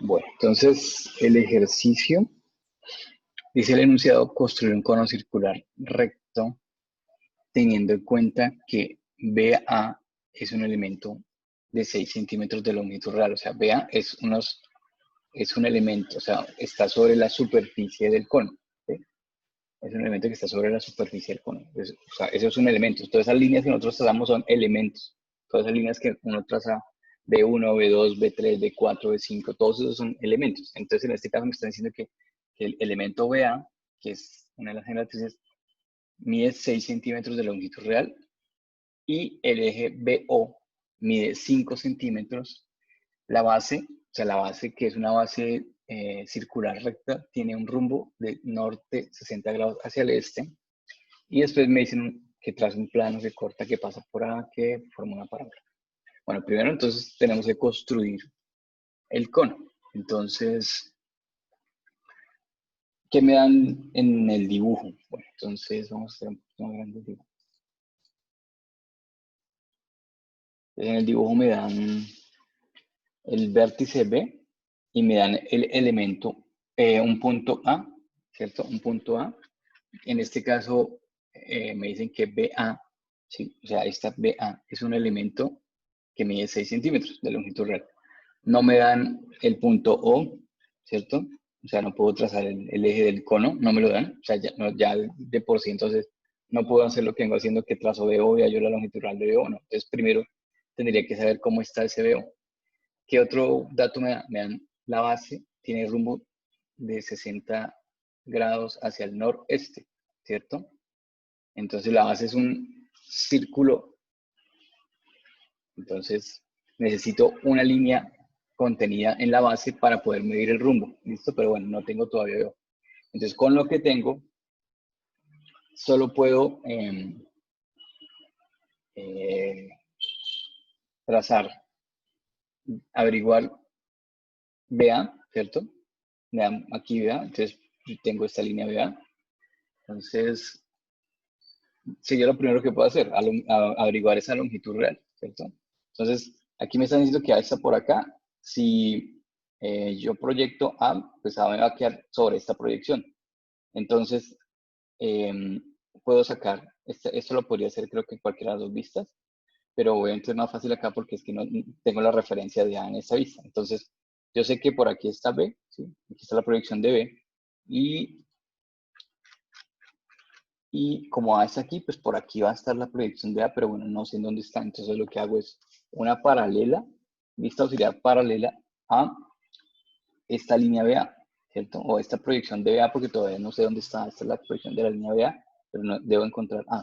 Bueno, entonces el ejercicio dice el enunciado construir un cono circular recto teniendo en cuenta que BA es un elemento de 6 centímetros de longitud real. O sea, BA es un elemento, o sea, está sobre la superficie del cono. ¿Sí? Es un elemento que está sobre la superficie del cono. Entonces, o sea, eso es un elemento. Todas esas líneas que nosotros trazamos son elementos. Todas esas líneas que uno traza B1, B2, B3, B4, B5, todos esos son elementos. Entonces, en este caso me están diciendo que el elemento BA, que es una de las generatrices, mide 6 centímetros de longitud real y el eje BO mide 5 centímetros. La base, o sea, la base que es una base circular recta, tiene un rumbo de norte 60 grados hacia el este. Y después me dicen que traza un plano que corta, que pasa por A, que forma una parábola. Bueno, primero entonces tenemos que construir el cono. Entonces, ¿qué me dan en el dibujo? Bueno, entonces vamos a hacer un poquito más grande el dibujo. En el dibujo me dan el vértice B y me dan el elemento, un punto A, ¿cierto? Un punto A. En este caso me dicen que BA, ¿sí? O sea, esta BA es un elemento que mide 6 centímetros de longitud real. No me dan el punto O, ¿cierto? O sea, no puedo trazar el eje del cono, no me lo dan. O sea, ya, no, ya de por sí, entonces no puedo hacer lo que vengo haciendo, que trazo BO, ya yo la longitud real de BO, no. Entonces, primero tendría que saber cómo está ese BO. ¿Qué otro dato me dan? Me dan la base, tiene rumbo de 60 grados hacia el noreste, ¿cierto? Entonces la base es un círculo. Entonces necesito una línea contenida en la base para poder medir el rumbo. ¿Listo? Pero bueno, no tengo todavía yo. Entonces con lo que tengo, solo puedo trazar, averiguar BA, ¿cierto? Me dan aquí BA, entonces tengo esta línea BA. Entonces, sería lo primero que puedo hacer, averiguar esa longitud real, ¿cierto? Entonces, aquí me están diciendo que A está por acá. Si yo proyecto A, pues A me va a quedar sobre esta proyección. Entonces, puedo sacar, esto lo podría hacer creo que en cualquiera de las dos vistas, pero obviamente es más fácil acá porque es que no tengo la referencia de A en esta vista. Entonces, yo sé que por aquí está B, ¿sí? Aquí está la proyección de B, y como A está aquí, pues por aquí va a estar la proyección de A, pero bueno, no sé en dónde está. Entonces lo que hago es una paralela, vista auxiliar paralela a esta línea BA, ¿cierto? O esta proyección de BA, porque todavía no sé dónde está. Esta es la proyección de la línea BA, pero no, debo encontrar A.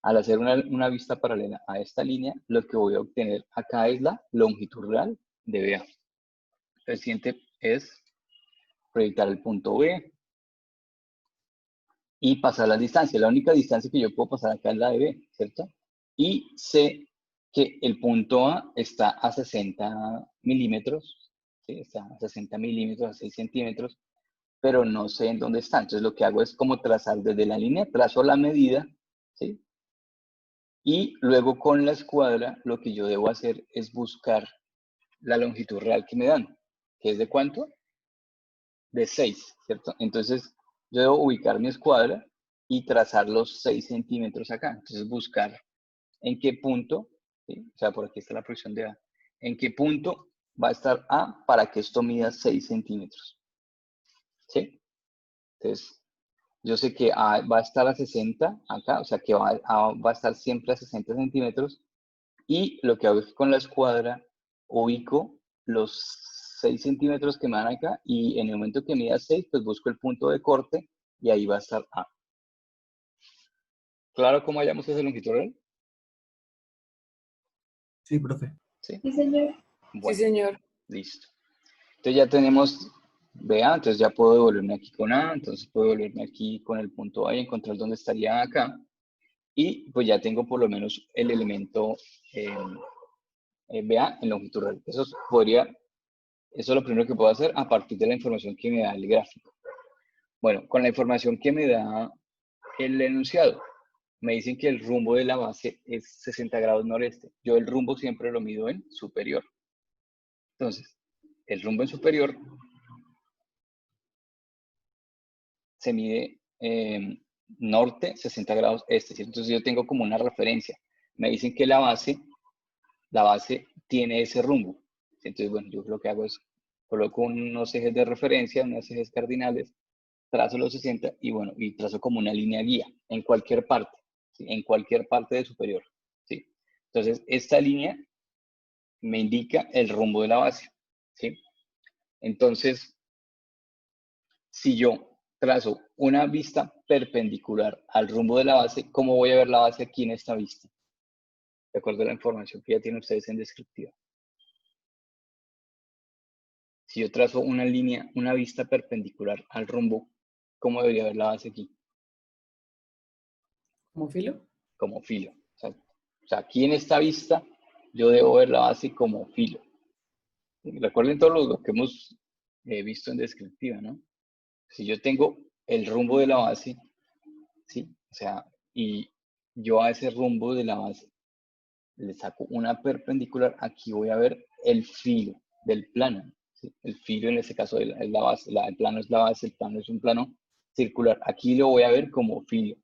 Al hacer una vista paralela a esta línea, lo que voy a obtener acá es la longitud real de BA. El siguiente es proyectar el punto B y pasar las distancias. La única distancia que yo puedo pasar acá es la de B, ¿cierto? Y sé que el punto A está a 60 milímetros, ¿sí? Está a 60 milímetros, a 6 centímetros, pero no sé en dónde está. Entonces lo que hago es como trazar desde la línea, trazo la medida, ¿sí? Y luego con la escuadra lo que yo debo hacer es buscar la longitud real que me dan, que es de ¿cuánto? De 6, ¿cierto? Entonces yo debo ubicar mi escuadra y trazar los 6 centímetros acá. Entonces buscar en qué punto, ¿sí? O sea, por aquí está la proyección de A, en qué punto va a estar A para que esto mida 6 centímetros. ¿Sí? Entonces, yo sé que A va a estar a 60 acá, o sea que A va a estar siempre a 60 centímetros. Y lo que hago es que con la escuadra ubico los 6 centímetros que me dan acá y en el momento que mida 6, pues busco el punto de corte y ahí va a estar A. ¿Claro cómo hallamos esa longitud real? Sí, profe. ¿Sí? Sí, señor. Bueno, Sí, señor. listo. Entonces ya tenemos BA, entonces ya puedo devolverme aquí con A, entonces puedo devolverme aquí con el punto A y encontrar dónde estaría acá. Y pues ya tengo por lo menos el elemento BA en longitud real. Eso es lo primero que puedo hacer a partir de la información que me da el gráfico. Bueno, con la información que me da el enunciado, me dicen que el rumbo de la base es 60 grados noreste. Yo el rumbo siempre lo mido en superior. Entonces, el rumbo en superior se mide norte, 60 grados este, ¿cierto? Entonces yo tengo como una referencia. Me dicen que la base tiene ese rumbo. Entonces, bueno, yo lo que hago es coloco unos ejes de referencia, unos ejes cardinales, trazo los 60 y bueno, y trazo como una línea guía en cualquier parte, ¿sí? En cualquier parte de superior, ¿sí? Entonces, esta línea me indica el rumbo de la base, ¿sí? Entonces, si yo trazo una vista perpendicular al rumbo de la base, ¿cómo voy a ver la base aquí en esta vista? De acuerdo a la información que ya tienen ustedes en descriptiva. Si yo trazo una línea, una vista perpendicular al rumbo, ¿cómo debería ver la base aquí? ¿Como filo? Como filo. O sea, aquí en esta vista, yo debo ver la base como filo. Recuerden todo lo que hemos visto en descriptiva, ¿no? Si yo tengo el rumbo de la base, ¿sí? O sea, y yo a ese rumbo de la base le saco una perpendicular, aquí voy a ver el filo del plano, ¿sí? El filo en este caso es la base, el plano es la base, el plano es un plano circular. Aquí lo voy a ver como filo,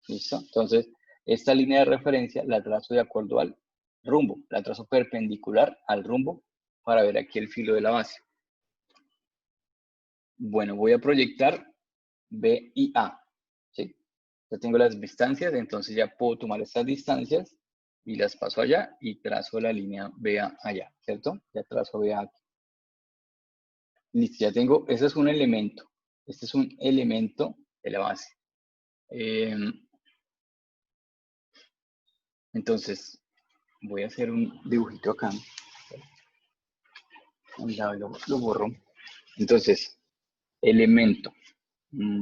¿listo? Entonces, esta línea de referencia la trazo de acuerdo al rumbo, la trazo perpendicular al rumbo para ver aquí el filo de la base. Bueno, voy a proyectar B y A, ¿sí? Ya tengo las distancias, entonces ya puedo tomar estas distancias y las paso allá y trazo la línea BA allá, ¿cierto? Ya trazo BA aquí. Listo, ya tengo, ese es un elemento. Este es un elemento de la base. Entonces, voy a hacer un dibujito acá. Un lado lo borro. Entonces, elemento.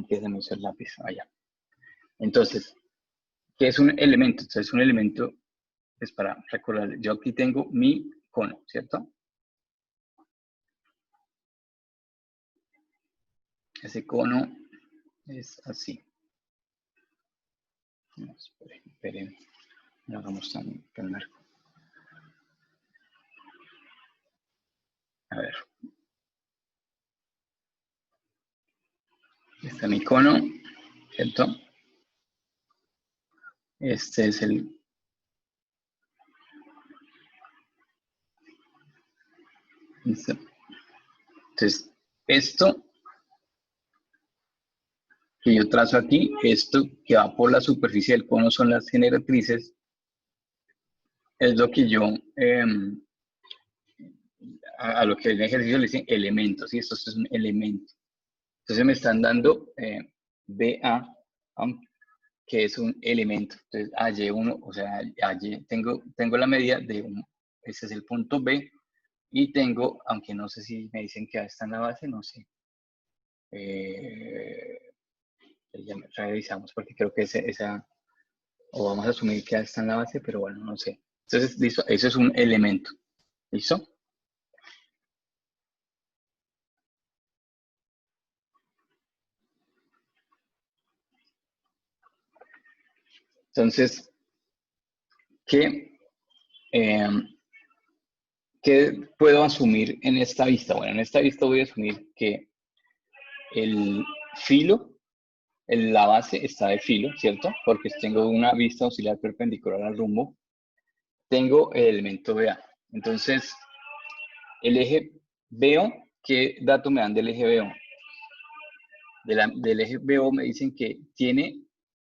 ¿Qué se me hizo el lápiz? Allá. Entonces, ¿qué es un elemento? Entonces, un elemento es para recordar. Yo aquí tengo mi cono, ¿cierto? Ese cono es así. No, esperen, no hagamos tan largo. A ver. Está mi cono, ¿cierto? Este es el... ¿Listo? Entonces, esto que yo trazo aquí, esto que va por la superficie del cono son las generatrices, es lo que yo, a lo que en el ejercicio le dicen elementos, y esto es un elemento. Entonces me están dando BA, que es un elemento. Entonces, AY1, o sea, tengo la medida de ese es el punto B, y tengo, aunque no sé si me dicen que A está en la base, no sé. Ya revisamos, porque creo que o vamos a asumir que A está en la base, pero bueno, no sé. Entonces, listo, eso es un elemento. ¿Listo? Entonces, ¿qué puedo asumir en esta vista? Bueno, en esta vista voy a asumir que el filo, la base está de filo, ¿cierto? Porque tengo una vista auxiliar perpendicular al rumbo. Tengo el elemento BA. Entonces, el eje BO, ¿qué dato me dan del eje BO? Del eje BO me dicen que tiene,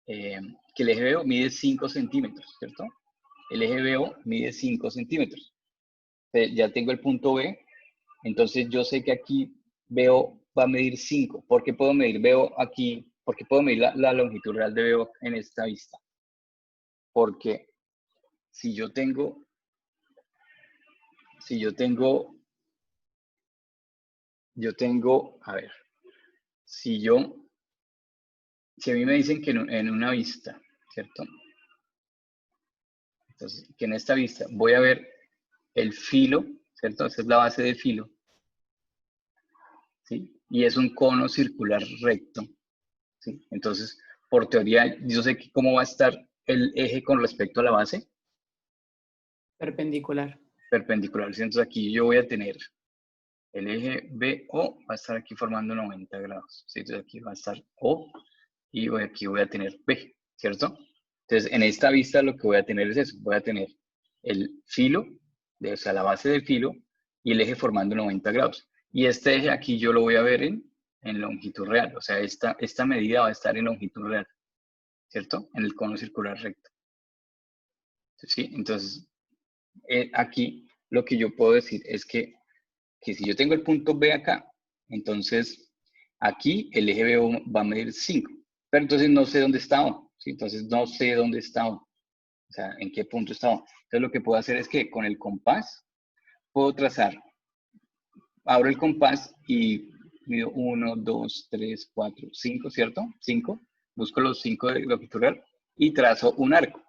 que el eje BO mide 5 centímetros, ¿cierto? El eje BO mide 5 centímetros. Ya tengo el punto B, entonces yo sé que aquí BO va a medir 5. ¿Por qué puedo medir BO aquí? ¿Por qué puedo medir la longitud real de BO en esta vista? Porque si yo tengo, a ver, si a mí me dicen que en una vista, ¿cierto? Entonces, que en esta vista voy a ver el filo, ¿cierto? Esa es la base del filo, ¿sí? Y es un cono circular recto, ¿sí? Entonces, por teoría, yo sé que cómo va a estar el eje con respecto a la base. Perpendicular. Perpendicular. Entonces, aquí yo voy a tener El eje BO va a estar aquí formando 90 grados. ¿Sí? Entonces aquí va a estar O y aquí voy a tener B, ¿cierto? Entonces en esta vista lo que voy a tener es eso. Voy a tener el filo, o sea, la base del filo y el eje formando 90 grados. Y este eje aquí yo lo voy a ver en longitud real. O sea, esta medida va a estar en longitud real, ¿cierto? En el cono circular recto. ¿Sí? Entonces, aquí lo que yo puedo decir es que si yo tengo el punto B acá, entonces aquí el eje B va a medir 5. Pero entonces no sé dónde está O. ¿Sí? Entonces no sé dónde está O. O sea, en qué punto está O. Entonces lo que puedo hacer es que con el compás puedo trazar. Abro el compás y mido 1, 2, 3, 4, 5, ¿cierto? 5. Busco los 5 de longitud real y trazo un arco.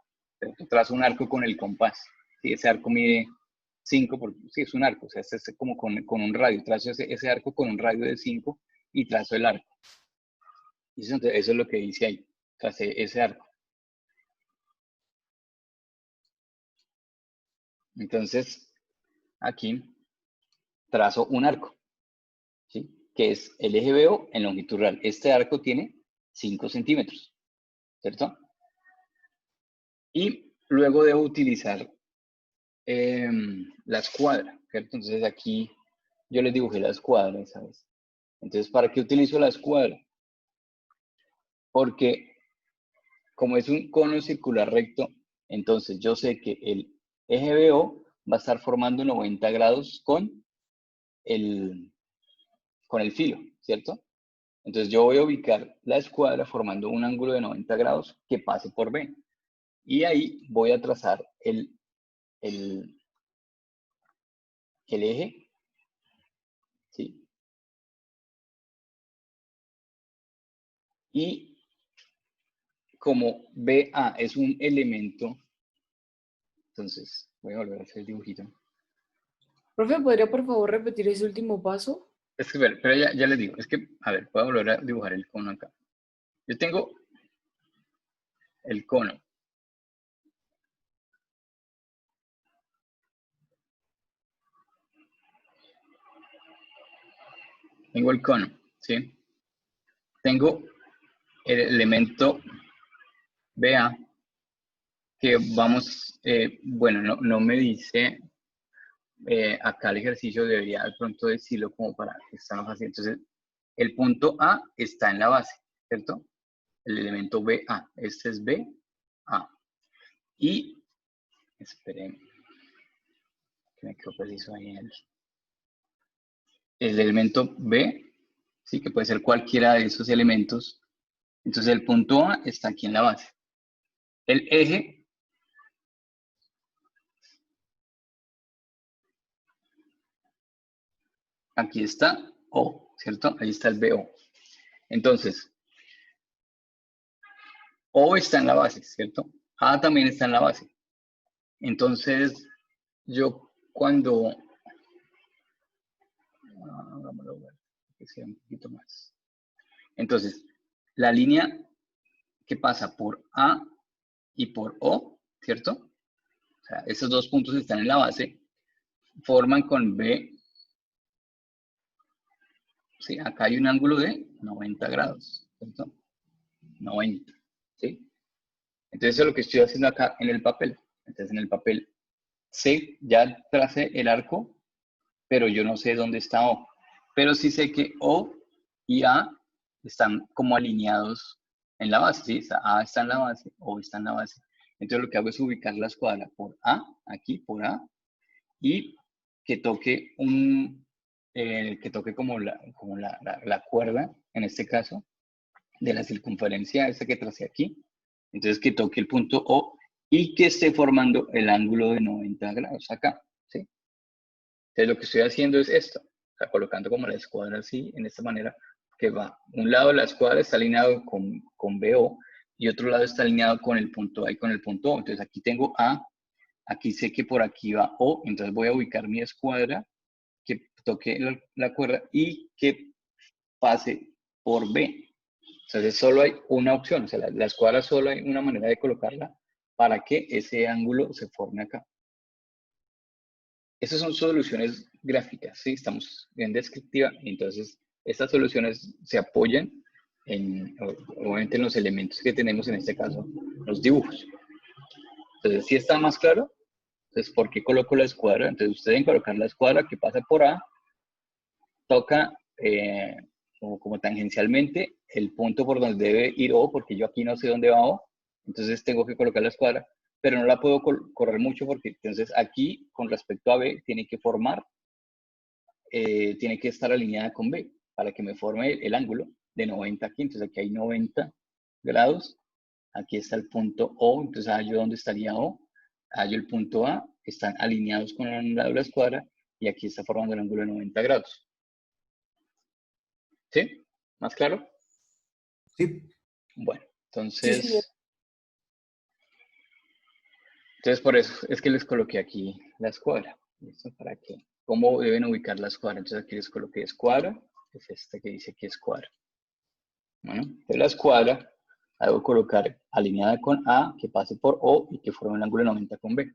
Trazo un arco con el compás. ¿Sí? Ese arco mide 5, sí, es un arco, o sea, es como con un radio. Trazo ese arco con un radio de 5 y trazo el arco. Y eso es lo que hice ahí. Tracé ese arco. Entonces, aquí trazo un arco, ¿sí? Que es el eje BO en longitud real. Este arco tiene 5 centímetros, ¿cierto? Y luego debo utilizar la escuadra, ¿cierto? Entonces aquí yo les dibujé la escuadra, ¿sabes? Entonces, ¿para qué utilizo la escuadra? Porque como es un cono circular recto, entonces yo sé que el eje BO va a estar formando 90 grados con el filo, ¿cierto? Entonces yo voy a ubicar la escuadra formando un ángulo de 90 grados que pase por B. Y ahí voy a trazar el eje, ¿sí? Y como BA es un elemento, entonces voy a volver a hacer el dibujito. Profe, ¿podría por favor repetir ese último paso? Es que, pero ya les digo, es que, a ver, voy a volver a dibujar el cono acá. Yo tengo el cono. Tengo el cono, ¿sí? Tengo el elemento BA que vamos, bueno, no me dice, acá el ejercicio debería de pronto decirlo como para que está más fácil. Entonces, el punto A está en la base, ¿cierto? El elemento BA, este es BA. Y, esperen, que me quedo preciso ahí el elemento B, sí, que puede ser cualquiera de esos elementos. Entonces, el punto A está aquí en la base. El eje aquí está O, ¿cierto? Ahí está el BO. Entonces, O está en la base, ¿cierto? A también está en la base. Entonces, yo cuando... Hagámoslo ver, que sea un poquito más. Entonces, la línea que pasa por A y por O, ¿cierto? O sea, esos dos puntos están en la base, forman con B. Sí, acá hay un ángulo de 90 grados, ¿cierto? 90, ¿sí? Entonces, eso es lo que estoy haciendo acá en el papel. Entonces, en el papel sé, ya tracé el arco, pero yo no sé dónde está O. Pero sí sé que O y A están como alineados en la base, ¿sí? A está en la base, O está en la base. Entonces, lo que hago es ubicar la escuadra por A, aquí, por A, y que toque como la cuerda, en este caso, de la circunferencia esta que tracé aquí. Entonces, que toque el punto O y que esté formando el ángulo de 90 grados acá, ¿sí? Entonces, lo que estoy haciendo es esto, o sea, colocando como la escuadra así, en esta manera, que va, un lado de la escuadra está alineado con BO y otro lado está alineado con el punto A y con el punto O. Entonces, aquí tengo A, aquí sé que por aquí va O, entonces voy a ubicar mi escuadra, que toque la cuerda y que pase por B. Entonces, solo hay una opción, o sea, la escuadra solo hay una manera de colocarla para que ese ángulo se forme acá. Esas son soluciones gráfica, ¿sí? Estamos en descriptiva, entonces estas soluciones se apoyan obviamente en los elementos que tenemos, en este caso, los dibujos. Entonces, si está más claro, entonces, ¿por qué coloco la escuadra? Entonces, usted deben colocar la escuadra que pasa por A, toca como tangencialmente el punto por donde debe ir O, porque yo aquí no sé dónde va O, entonces tengo que colocar la escuadra, pero no la puedo correr mucho porque entonces aquí, con respecto a B, tiene que formar, tiene que estar alineada con B para que me forme el ángulo de 90 aquí. Entonces aquí hay 90 grados, aquí está el punto O, entonces hallo dónde estaría O, hallo el punto A, están alineados con el lado de la escuadra y aquí está formando el ángulo de 90 grados. ¿Sí? ¿Más claro? Sí. Bueno, Sí, señor. entonces por eso es que les coloqué aquí la escuadra. ¿Listo? ¿Para qué? ¿Cómo deben ubicar la escuadra? Entonces aquí les coloqué escuadra, es esta que dice aquí escuadra. Bueno, de la escuadra la debo colocar alineada con A, que pase por O y que forme un ángulo de 90 con B.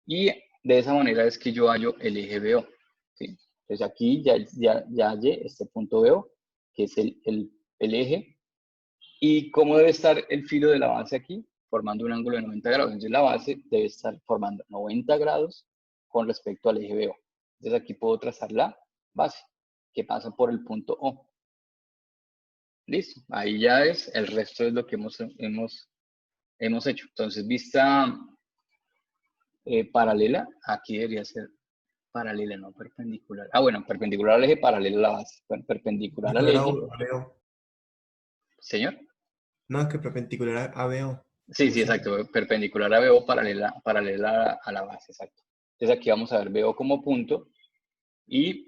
Y de esa manera es que yo hallo el eje BO. ¿Sí? Entonces aquí ya hallé este punto BO, que es el eje. ¿Y cómo debe estar el filo de la base aquí? Formando un ángulo de 90 grados. Entonces la base debe estar formando 90 grados con respecto al eje BO. Entonces aquí puedo trazar la base, que pasa por el punto O. Listo, ahí ya es, el resto es lo que hemos hecho. Entonces, vista paralela, aquí debería ser paralela, no perpendicular. Ah, bueno, perpendicular al eje, paralela a la base. Bueno, perpendicular al eje. Señor. No, es que perpendicular a BO. Sí, sí, exacto. Perpendicular a BO, paralela a la base, exacto. Entonces aquí vamos a ver BO como punto y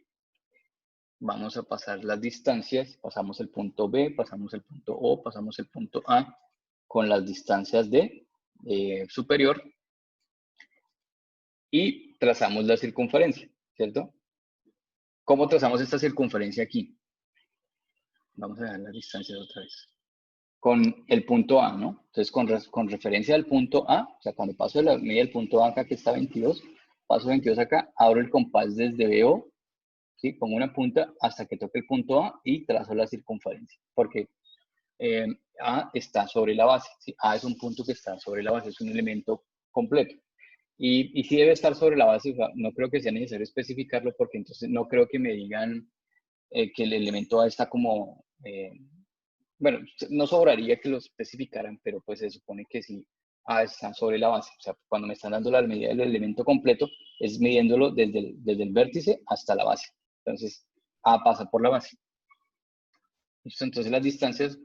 vamos a pasar las distancias. Pasamos el punto B, pasamos el punto O, pasamos el punto A con las distancias de superior y trazamos la circunferencia, ¿cierto? ¿Cómo trazamos esta circunferencia aquí? Vamos a dejar las distancias otra vez. Con el punto A, ¿no? Entonces, con referencia al punto A, o sea, cuando paso de la medida del punto A acá, que está 22, paso 22 acá, abro el compás desde BO, ¿sí? Pongo una punta hasta que toque el punto A y trazo la circunferencia, porque A está sobre la base, ¿sí? A es un punto que está sobre la base, es un elemento completo. Y si debe estar sobre la base, o sea, no creo que sea necesario especificarlo porque entonces no creo que me digan que el elemento A está como, bueno, no sobraría que lo especificaran, pero pues se supone que sí A está sobre la base. O sea, cuando me están dando la medida del elemento completo, es midiéndolo desde el vértice hasta la base. Entonces, A pasa por la base. ¿Listo? Entonces las distancias,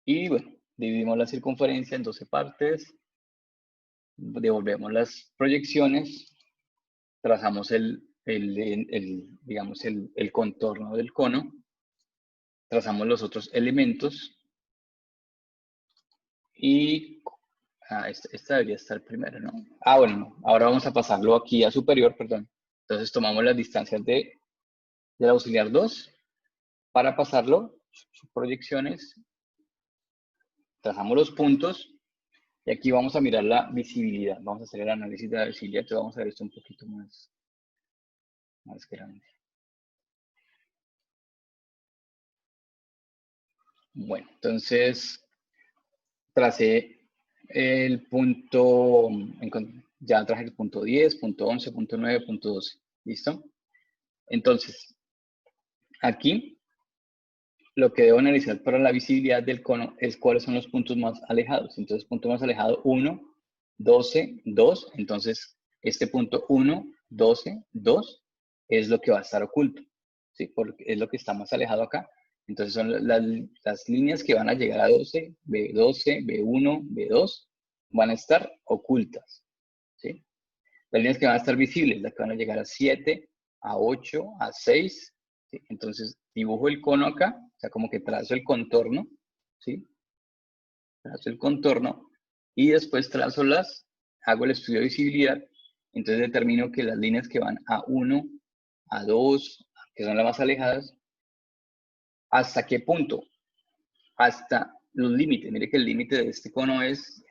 y bueno, dividimos la circunferencia en 12 partes, devolvemos las proyecciones, trazamos digamos, el contorno del cono, trazamos los otros elementos y esta debería estar primero, ¿no? Ah, bueno, no. Ahora vamos a pasarlo aquí a superior, perdón. Entonces tomamos las distancias del auxiliar 2 para pasarlo, sus proyecciones, trazamos los puntos y aquí vamos a mirar la visibilidad. Vamos a hacer el análisis de la visibilidad, entonces vamos a ver esto un poquito más grande. Bueno, entonces tracé el punto, ya traje el punto 10, punto 11, punto 9, punto 12. ¿Listo? Entonces, aquí lo que debo analizar para la visibilidad del cono es cuáles son los puntos más alejados. Entonces, punto más alejado 1, 12, 2. Entonces, este punto 1, 12, 2 es lo que va a estar oculto. ¿Sí? Porque es lo que está más alejado acá. Entonces, son las líneas que van a llegar a 12, B12, B1, B2, van a estar ocultas. ¿Sí? Las líneas que van a estar visibles, las que van a llegar a 7, a 8, a 6. ¿Sí? Entonces, dibujo el cono acá, o sea, como que trazo el contorno, ¿sí? Trazo el contorno y después hago el estudio de visibilidad. Entonces determino que las líneas que van a 1, a 2, que son las más alejadas, ¿hasta qué punto? Hasta los límites. Mire que el límite de este cono es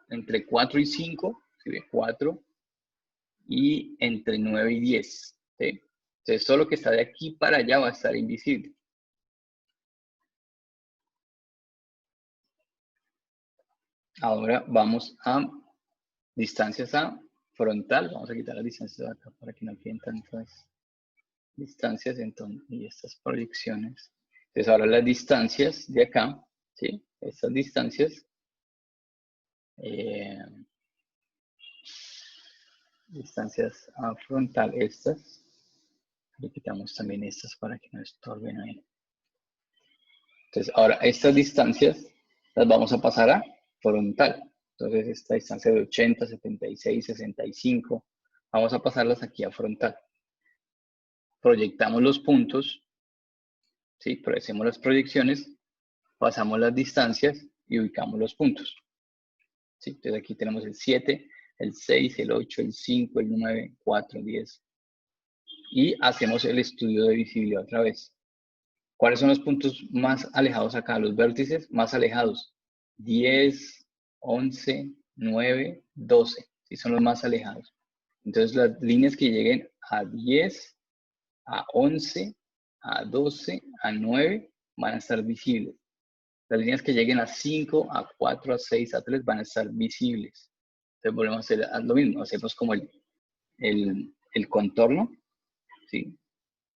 entre 4 y 5, ¿sí ve? 4 y entre 9 y 10. ¿Sí? Entonces, todo lo que está de aquí para allá va a estar invisible. Ahora vamos a distancias a frontal. Vamos a quitar las distancias de acá para que no queden tantas distancias entonces, y estas proyecciones. Entonces, ahora las distancias de acá, ¿sí? Estas distancias. Distancias a frontal, estas. Le quitamos también estas para que no estorben ahí. Entonces, ahora estas distancias las vamos a pasar a frontal. Entonces, esta distancia de 80, 76, 65, vamos a pasarlas aquí a frontal. Proyectamos los puntos, ¿sí? Hacemos las proyecciones, pasamos las distancias y ubicamos los puntos. ¿Sí? Entonces, aquí tenemos el 7, el 6, el 8, el 5, el 9, 4, 10. Y hacemos el estudio de visibilidad otra vez. ¿Cuáles son los puntos más alejados acá? Los vértices más alejados. 10, 11, 9, 12. ¿Sí? Son los más alejados. Entonces, las líneas que lleguen a 10, a 11, a 12, a 9 van a estar visibles. Las líneas que lleguen a 5, a 4, a 6, a 3 van a estar visibles. Entonces, volvemos a hacer lo mismo. Hacemos como el contorno. ¿Sí?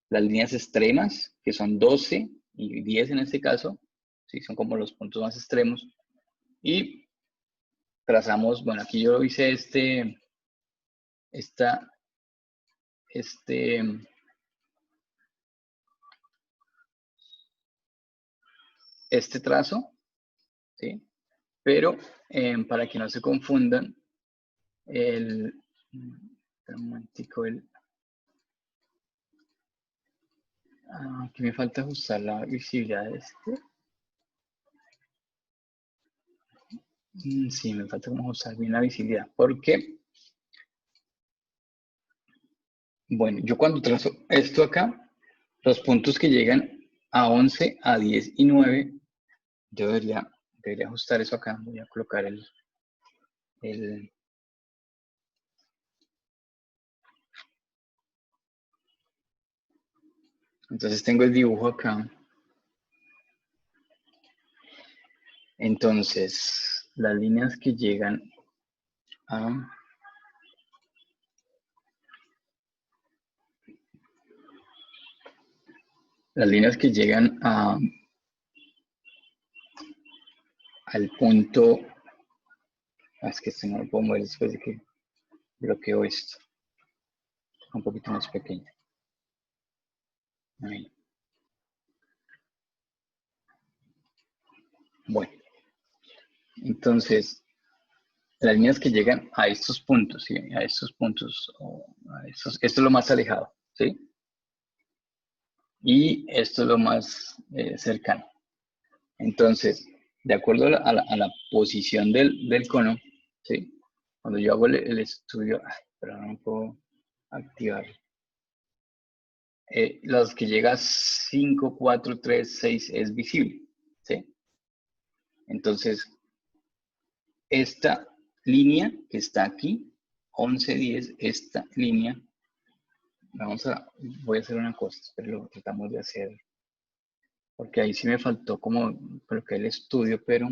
Las líneas extremas, que son 12 y 10 en este caso, ¿sí? Son como los puntos más extremos. Y trazamos, bueno, aquí yo hice este trazo, ¿sí? Pero para que no se confundan, un momentico, aquí me falta ajustar la visibilidad de este. Sí, me falta como ajustar bien la visibilidad. Porque, bueno, yo cuando trazo esto acá, los puntos que llegan a 11, a 10 y 9, yo debería ajustar eso acá. Voy a colocar entonces tengo el dibujo acá. Entonces, las líneas que llegan a... Las líneas que llegan al punto... Es que esto no lo puedo mover después de que bloqueo esto. Un poquito más pequeño. Ahí. Bueno. Entonces, las líneas que llegan a estos puntos, ¿sí? A estos puntos, esto es lo más alejado, ¿sí? Y esto es lo más cercano. Entonces, de acuerdo a la posición del cono, ¿sí? Cuando yo hago el estudio, pero no puedo activar. Los que llega a 5, 4, 3, 6 es visible, ¿sí? Entonces, esta línea que está aquí, 11, 10, esta línea, voy a hacer una cosa, pero lo tratamos de hacer, porque ahí sí me faltó como colocar el estudio, pero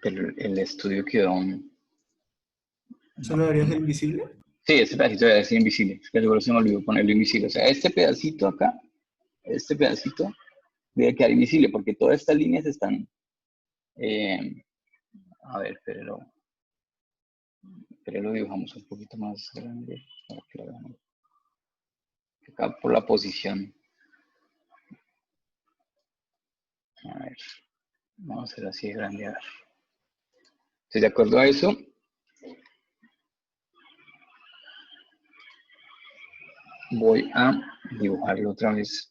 el estudio quedó... ¿Eso no debería ser invisible? Sí, este pedacito debe ser invisible, es que seguro se me olvidó ponerlo invisible. O sea, este pedacito acá, este pedacito debe quedar invisible porque todas estas líneas están... a ver, pero lo dibujamos un poquito más grande para que lo veamos. Acá por la posición. A ver, vamos a hacer así de grande. A ver. Entonces, de acuerdo a eso, voy a dibujarlo otra vez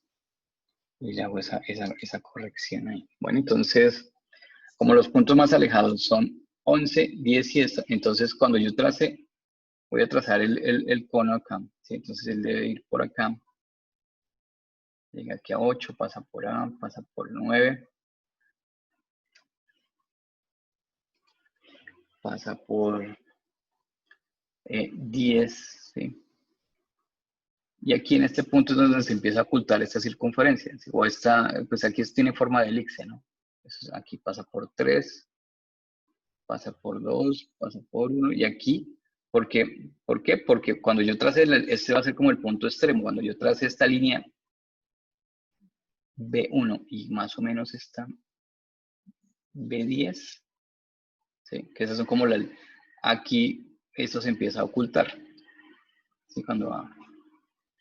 y le hago esa corrección ahí. Bueno, entonces, como los puntos más alejados son 11, 10 y esto, entonces cuando yo trace voy a trazar el cono acá, ¿sí? Entonces él debe ir por acá. Llega aquí a 8, pasa por A, pasa por 9. Pasa por 10, ¿sí? Y aquí en este punto es donde se empieza a ocultar esta circunferencia, ¿sí? O esta, pues aquí tiene forma de elipse, ¿no? Entonces aquí pasa por 3, pasa por 2, pasa por 1, y aquí, ¿por qué? Porque cuando yo trace, este va a ser como el punto extremo, cuando yo trace esta línea B1 y más o menos esta B10, ¿sí? Que esas son como aquí esto se empieza a ocultar, ¿sí? Cuando va,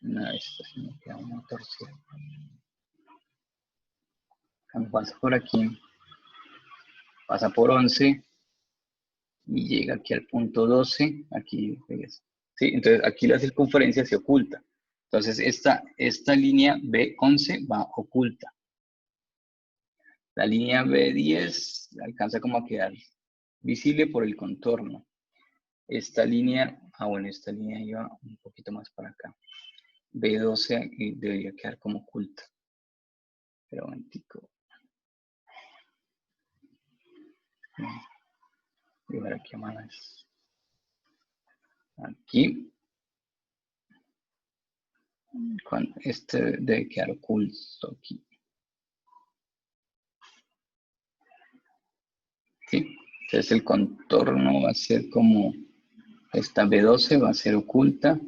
una de estas, me queda una torsión. Cuando pasa por aquí, pasa por 11 y llega aquí al punto 12, aquí, ¿sí? Entonces aquí la circunferencia se oculta. Entonces esta línea B11 va oculta. La línea B10 alcanza como a quedar visible por el contorno. Esta línea, bueno, esta línea iba un poquito más para acá. B12 debería quedar como oculta. Pero un momentico. Voy a ver aquí a manos. Aquí. Este debe quedar oculto aquí. ¿Sí? Entonces el contorno va a ser como esta B12 va a ser oculta.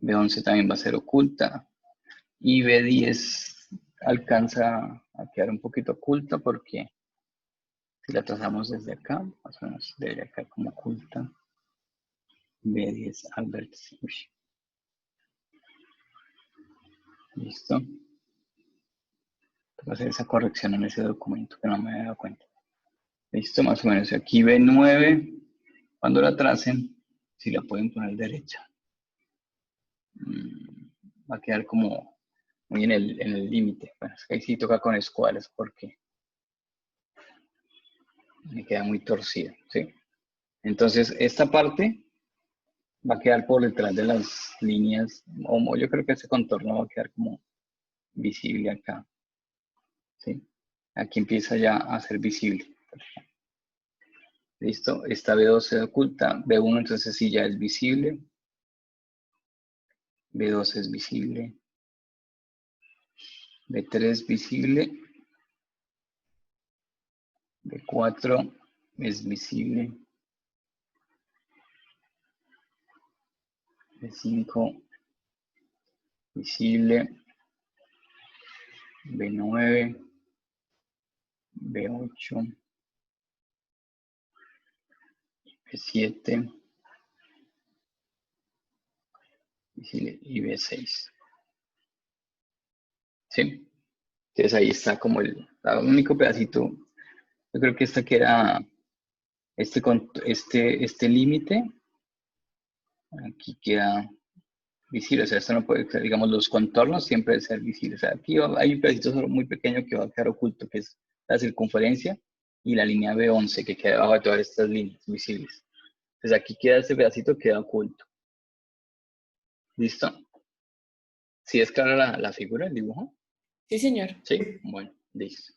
B11 también va a ser oculta. Y B10 alcanza a quedar un poquito oculta porque si la trazamos desde acá, más o menos debería quedar como oculta. B10 al vértice. Listo. Voy a hacer esa corrección en ese documento que no me había dado cuenta. Listo, más o menos. Aquí B9, cuando la tracen, si la pueden poner derecha, va a quedar como muy en el límite. Bueno, es que ahí sí toca con escuadras porque me queda muy torcida, ¿sí? Entonces, esta parte va a quedar por detrás de las líneas, o yo creo que ese contorno va a quedar como visible acá, ¿sí? Aquí empieza ya a ser visible. Listo, esta B2 se oculta, B1 entonces sí ya es visible, B2 es visible, B3 visible, B4 es visible, B5 visible, B9, B8, B7 visible y B6. ¿Sí? Entonces ahí está como el único pedacito. Yo creo que esta que era este límite, aquí queda visible. O sea, esto no puede ser, digamos, los contornos siempre deben ser visibles. O sea, aquí hay un pedacito solo muy pequeño que va a quedar oculto, que es la circunferencia y la línea B11 que queda debajo de todas estas líneas visibles. Entonces aquí queda este pedacito, queda oculto. ¿Listo? ¿Sí es clara la figura, el dibujo? Sí, señor. Sí, bueno, listo.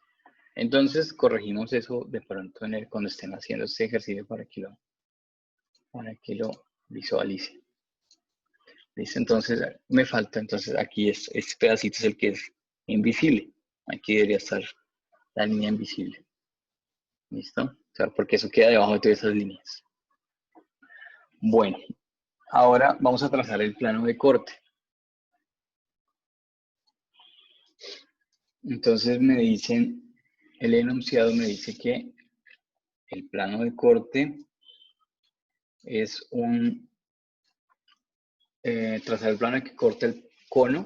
Entonces corregimos eso de pronto cuando estén haciendo este ejercicio para que lo visualicen. ¿Listo? Entonces me falta, entonces aquí este pedacito es el que es invisible. Aquí debería estar la línea invisible. ¿Listo? O sea, porque eso queda debajo de todas esas líneas. Bueno, ahora vamos a trazar el plano de corte. Entonces me dicen, el enunciado me dice que el plano de corte es trazar el plano que corta el cono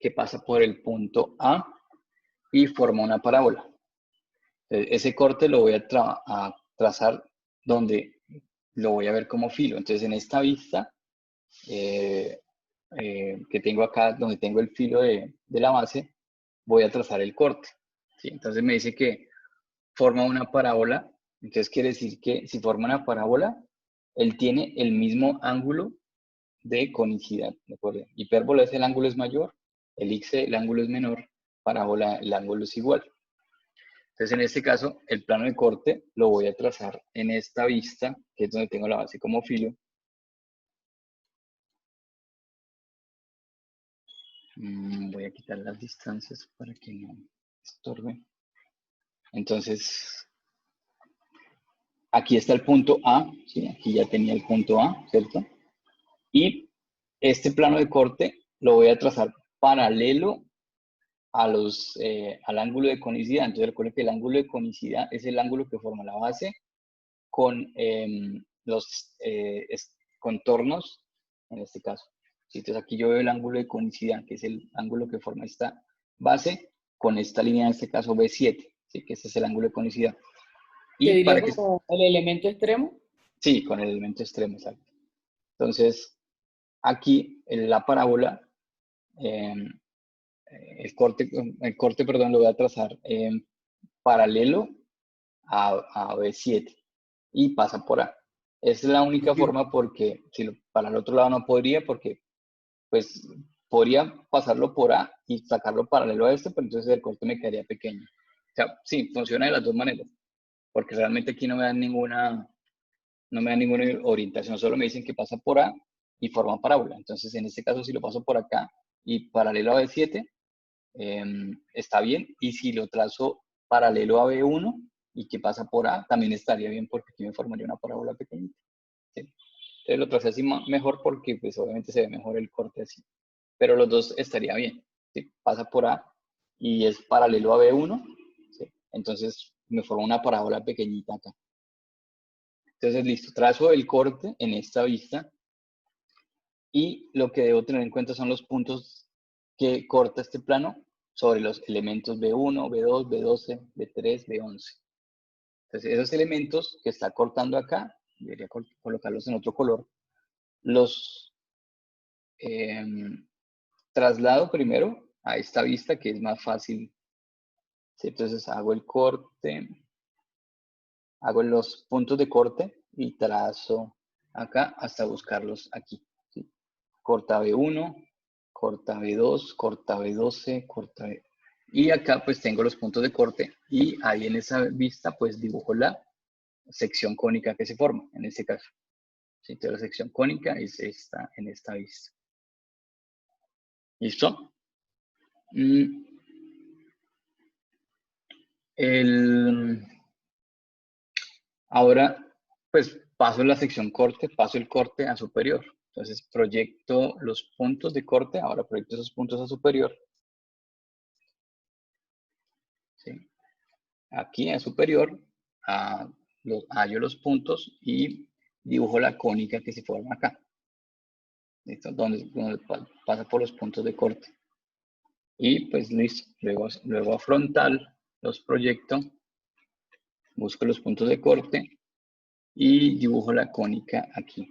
que pasa por el punto A y forma una parábola. Entonces, ese corte lo voy a trazar donde lo voy a ver como filo. Entonces en esta vista que tengo acá, donde tengo el filo de la base, voy a trazar el corte. ¿Sí? Entonces me dice que forma una parábola. Entonces quiere decir que si forma una parábola, él tiene el mismo ángulo de conicidad, ¿de acuerdo? Hipérbola es el ángulo es mayor, elipse el ángulo es menor, parábola el ángulo es igual. Entonces, en este caso, el plano de corte lo voy a trazar en esta vista, que es donde tengo la base como filo. Voy a quitar las distancias para que no estorbe. Entonces, aquí está el punto A, ¿sí? Aquí ya tenía el punto A, ¿cierto? Y este plano de corte lo voy a trazar paralelo a al ángulo de conicidad. Entonces, recuerden que el ángulo de conicidad es el ángulo que forma la base con los contornos, en este caso. ¿Sí? Entonces, aquí yo veo el ángulo de conicidad, que es el ángulo que forma esta base con esta línea, en este caso B7, ¿sí? Que ese es el ángulo de conicidad. ¿Te Y diría para que, como el elemento extremo? sí, con el elemento extremo, exacto. Entonces, aquí en la parábola, el corte, perdón, lo voy a trazar paralelo a B7 y pasa por A. Esa es la única forma porque si para el otro lado no podría, porque pues podría pasarlo por A y sacarlo paralelo a este, pero entonces el corte me quedaría pequeño. O sea, sí, funciona de las dos maneras, porque realmente aquí no me dan ninguna orientación, solo me dicen que pasa por A y forma parábola. Entonces, en este caso, si lo paso por acá y paralelo a B7, está bien. Y si lo trazo paralelo a B1 y que pasa por A, también estaría bien porque aquí me formaría una parábola pequeñita. ¿Sí? Entonces lo tracé así mejor porque pues obviamente se ve mejor el corte así. Pero los dos estaría bien. ¿Sí? Pasa por A y es paralelo a B1. ¿Sí? Entonces me forma una parábola pequeñita acá. Entonces listo, trazo el corte en esta vista y lo que debo tener en cuenta son los puntos que corta este plano sobre los elementos B1, B2, B12, B3, B11. Entonces, esos elementos que está cortando acá, debería colocarlos en otro color, los traslado primero a esta vista que es más fácil. ¿Sí? Entonces, hago el corte, hago los puntos de corte y trazo acá hasta buscarlos aquí. ¿Sí? Corta B1, corta B2, corta B12, corta B. Y acá pues tengo los puntos de corte y ahí en esa vista pues dibujo la sección cónica que se forma, en este caso. ¿Sí? Entonces la sección cónica es esta, en esta vista. ¿Listo? Ahora pues paso la sección corte, paso el corte a superior. Entonces proyecto los puntos de corte, ahora proyecto esos puntos a superior. ¿Sí? Aquí a superior, hallo los puntos y dibujo la cónica que se forma acá. ¿Listo? Donde pasa por los puntos de corte. Y pues listo. Luego a frontal los proyecto, busco los puntos de corte y dibujo la cónica aquí.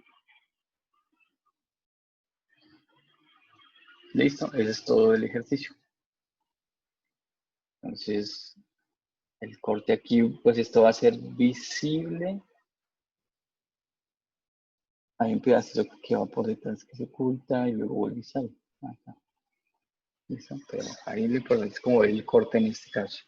Listo, ese es todo el ejercicio. Entonces, el corte aquí, pues esto va a ser visible. Hay un pedacito que va por detrás que se oculta y luego vuelve y sale. Acá. Listo, pero ahí lo importante es como ver el corte en este caso.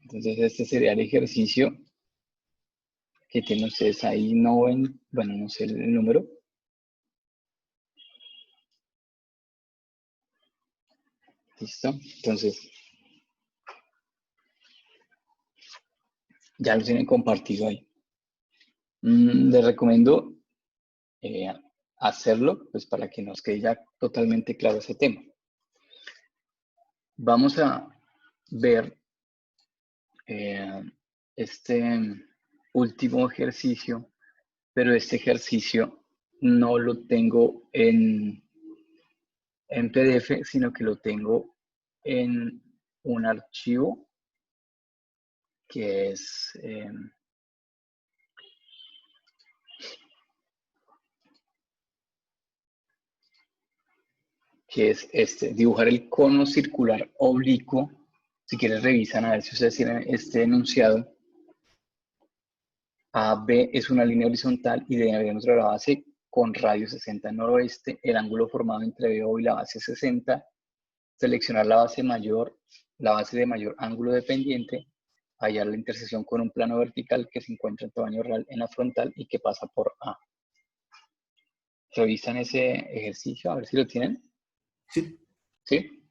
Entonces este sería el ejercicio que tienen ustedes ahí, no ven, bueno, no sé el número. Listo, entonces ya lo tienen compartido ahí. Les recomiendo hacerlo, pues para que nos quede ya totalmente claro ese tema. Vamos a ver este último ejercicio, pero este ejercicio no lo tengo en PDF, sino que lo tengo en un archivo que es que es este, dibujar el cono circular oblicuo. Si quieres revisan a ver si ustedes tienen este enunciado. AB es una línea horizontal y de diámetro de la base con radio 60 en noroeste, el ángulo formado entre BO y la base 60, seleccionar la base de mayor ángulo dependiente, hallar la intersección con un plano vertical que se encuentra en tamaño real en la frontal y que pasa por A. Revisan ese ejercicio, a ver si lo tienen. Sí, ¿Sí?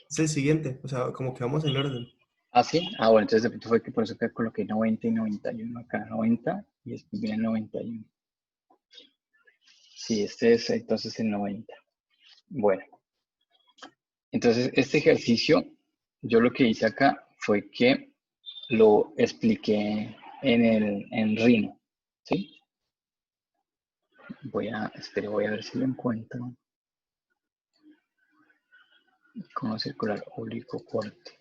es el siguiente, o sea, como que vamos en orden. ¿Ah, sí? Ah, bueno, entonces de pronto fue que por eso que coloqué 90 y 91 acá, 90 y después viene 91. Sí, este es entonces el 90. Bueno, entonces este ejercicio, yo lo que hice acá fue que lo expliqué en Rhino, ¿sí? Voy a ver si lo encuentro. Cono circular oblicuo corte.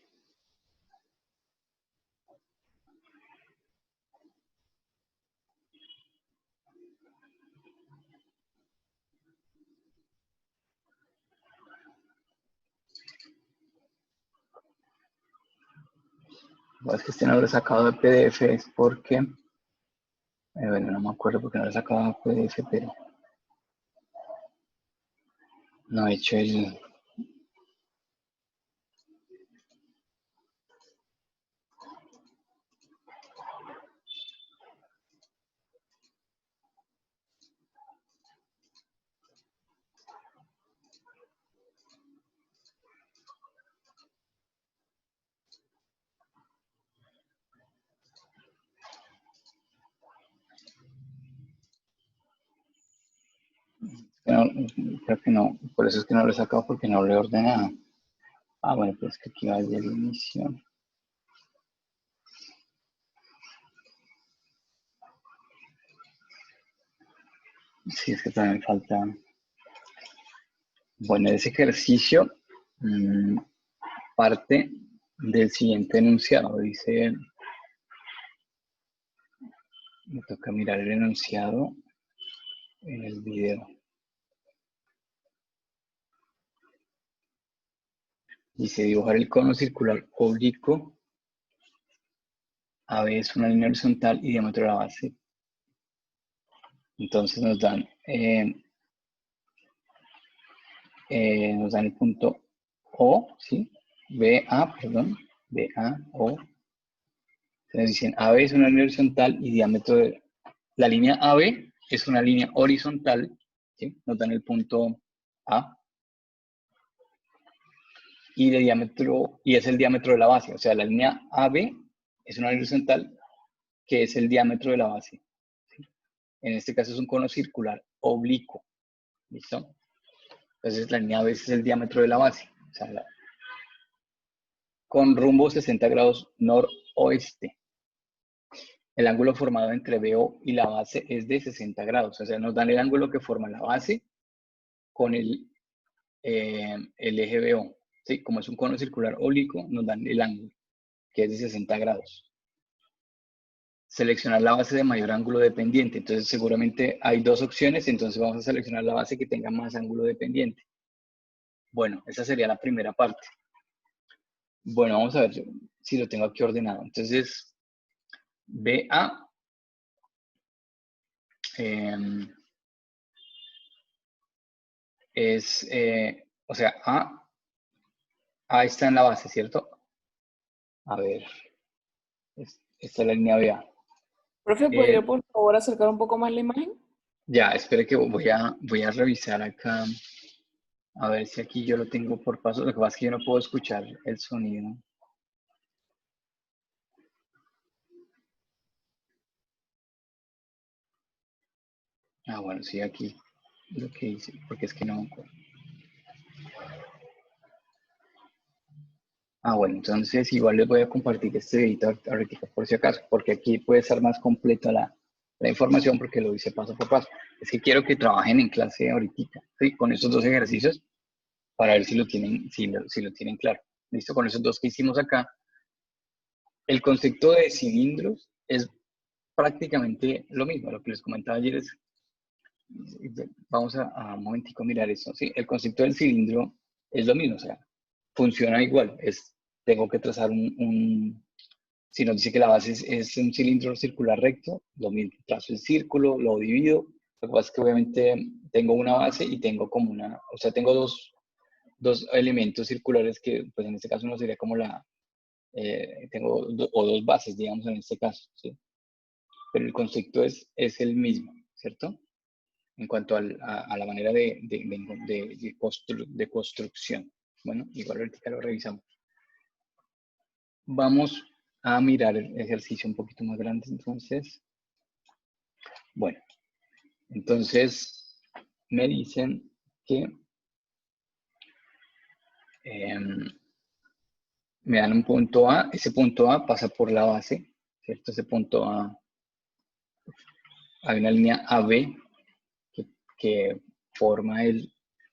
Es que este no lo he sacado de PDF, es porque, bueno, no me acuerdo porque no lo he sacado de PDF, pero no he hecho el... No, creo que no, por eso es que no lo he sacado porque no lo he ordenado. Ah, bueno, pues que aquí va desde el inicio. Sí, es que también falta. Bueno, ese ejercicio parte del siguiente enunciado. Dice, me toca mirar el enunciado en el video. Dice, dibujar el cono circular oblicuo. AB es una línea horizontal y diámetro de la base. Entonces nos dan el punto O, ¿sí? BA, perdón, BA, O. Nos dicen AB es una línea horizontal y diámetro de... La línea AB es una línea horizontal, ¿sí? Nos dan el punto A. Y de diámetro, y es el diámetro de la base. O sea, la línea AB es una línea horizontal que es el diámetro de la base. ¿Sí? En este caso es un cono circular oblicuo. ¿Listo? Entonces la línea AB es el diámetro de la base. O sea, con rumbo 60 grados noroeste. El ángulo formado entre BO y la base es de 60 grados. O sea, nos dan el ángulo que forma la base con el eje BO. ¿Sí? Como es un cono circular oblicuo, nos dan el ángulo, que es de 60 grados. Seleccionar la base de mayor ángulo dependiente. Entonces, seguramente hay dos opciones, entonces vamos a seleccionar la base que tenga más ángulo dependiente. Bueno, esa sería la primera parte. Bueno, vamos a ver si lo tengo aquí ordenado. Entonces, BA es, o sea, A está en la base, ¿cierto? A ver, esta es la línea BA. Profe, ¿podría por favor acercar un poco más la imagen? Ya, espere que voy a revisar acá. A ver si aquí yo lo tengo por paso. Lo que pasa es que yo no puedo escuchar el sonido. Ah, bueno, sí, aquí lo que hice, porque es que no me acuerdo. Ah, bueno, entonces igual les voy a compartir este video ahorita por si acaso, porque aquí puede ser más completa la información porque lo hice paso por paso. Es que quiero que trabajen en clase ahorita, ¿sí? Con estos dos ejercicios para ver si lo tienen, si lo tienen claro. ¿Listo? Con esos dos que hicimos acá. El concepto de cilindros es prácticamente lo mismo. Lo que les comentaba ayer es, vamos a un momentico mirar eso, ¿sí? El concepto del cilindro es lo mismo, o sea, funciona igual. Tengo que trazar si nos dice que la base es un cilindro circular recto, lo mismo, trazo el círculo, lo divido. Lo que pasa es que obviamente tengo una base y tengo como o sea, tengo dos elementos circulares que, pues en este caso no sería como tengo o dos bases, digamos, en este caso, ¿sí? Pero el concepto es el mismo, ¿cierto? En cuanto a la manera de construcción. Bueno, igual ahorita lo revisamos. Vamos a mirar el ejercicio un poquito más grande, entonces. Bueno, entonces me dicen que me dan un punto A, ese punto A pasa por la base, ¿cierto? Ese punto A, hay una línea AB que forma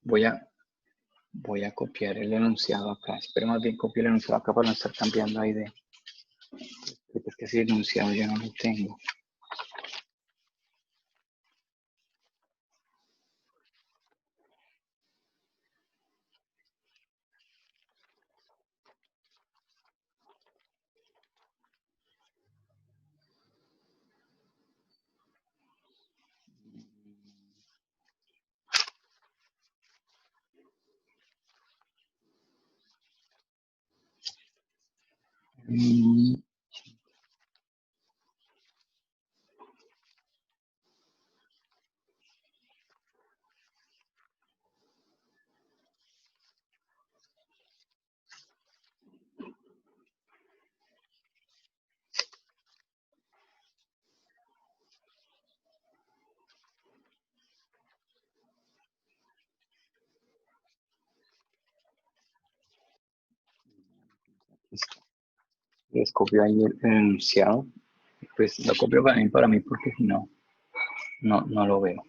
voy a copiar el enunciado acá, espero más bien copiar el enunciado acá para no estar cambiando ahí es que ese enunciado yo no lo tengo. Les copio ahí el enunciado. Pues lo copio para mí porque si no, no lo veo.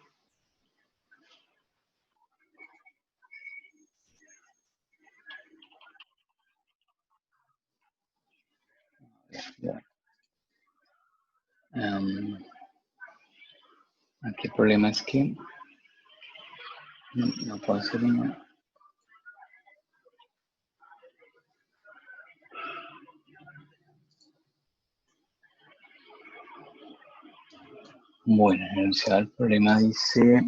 Aquí el problema es que no puedo hacer una. Bueno, en el enunciado el problema dice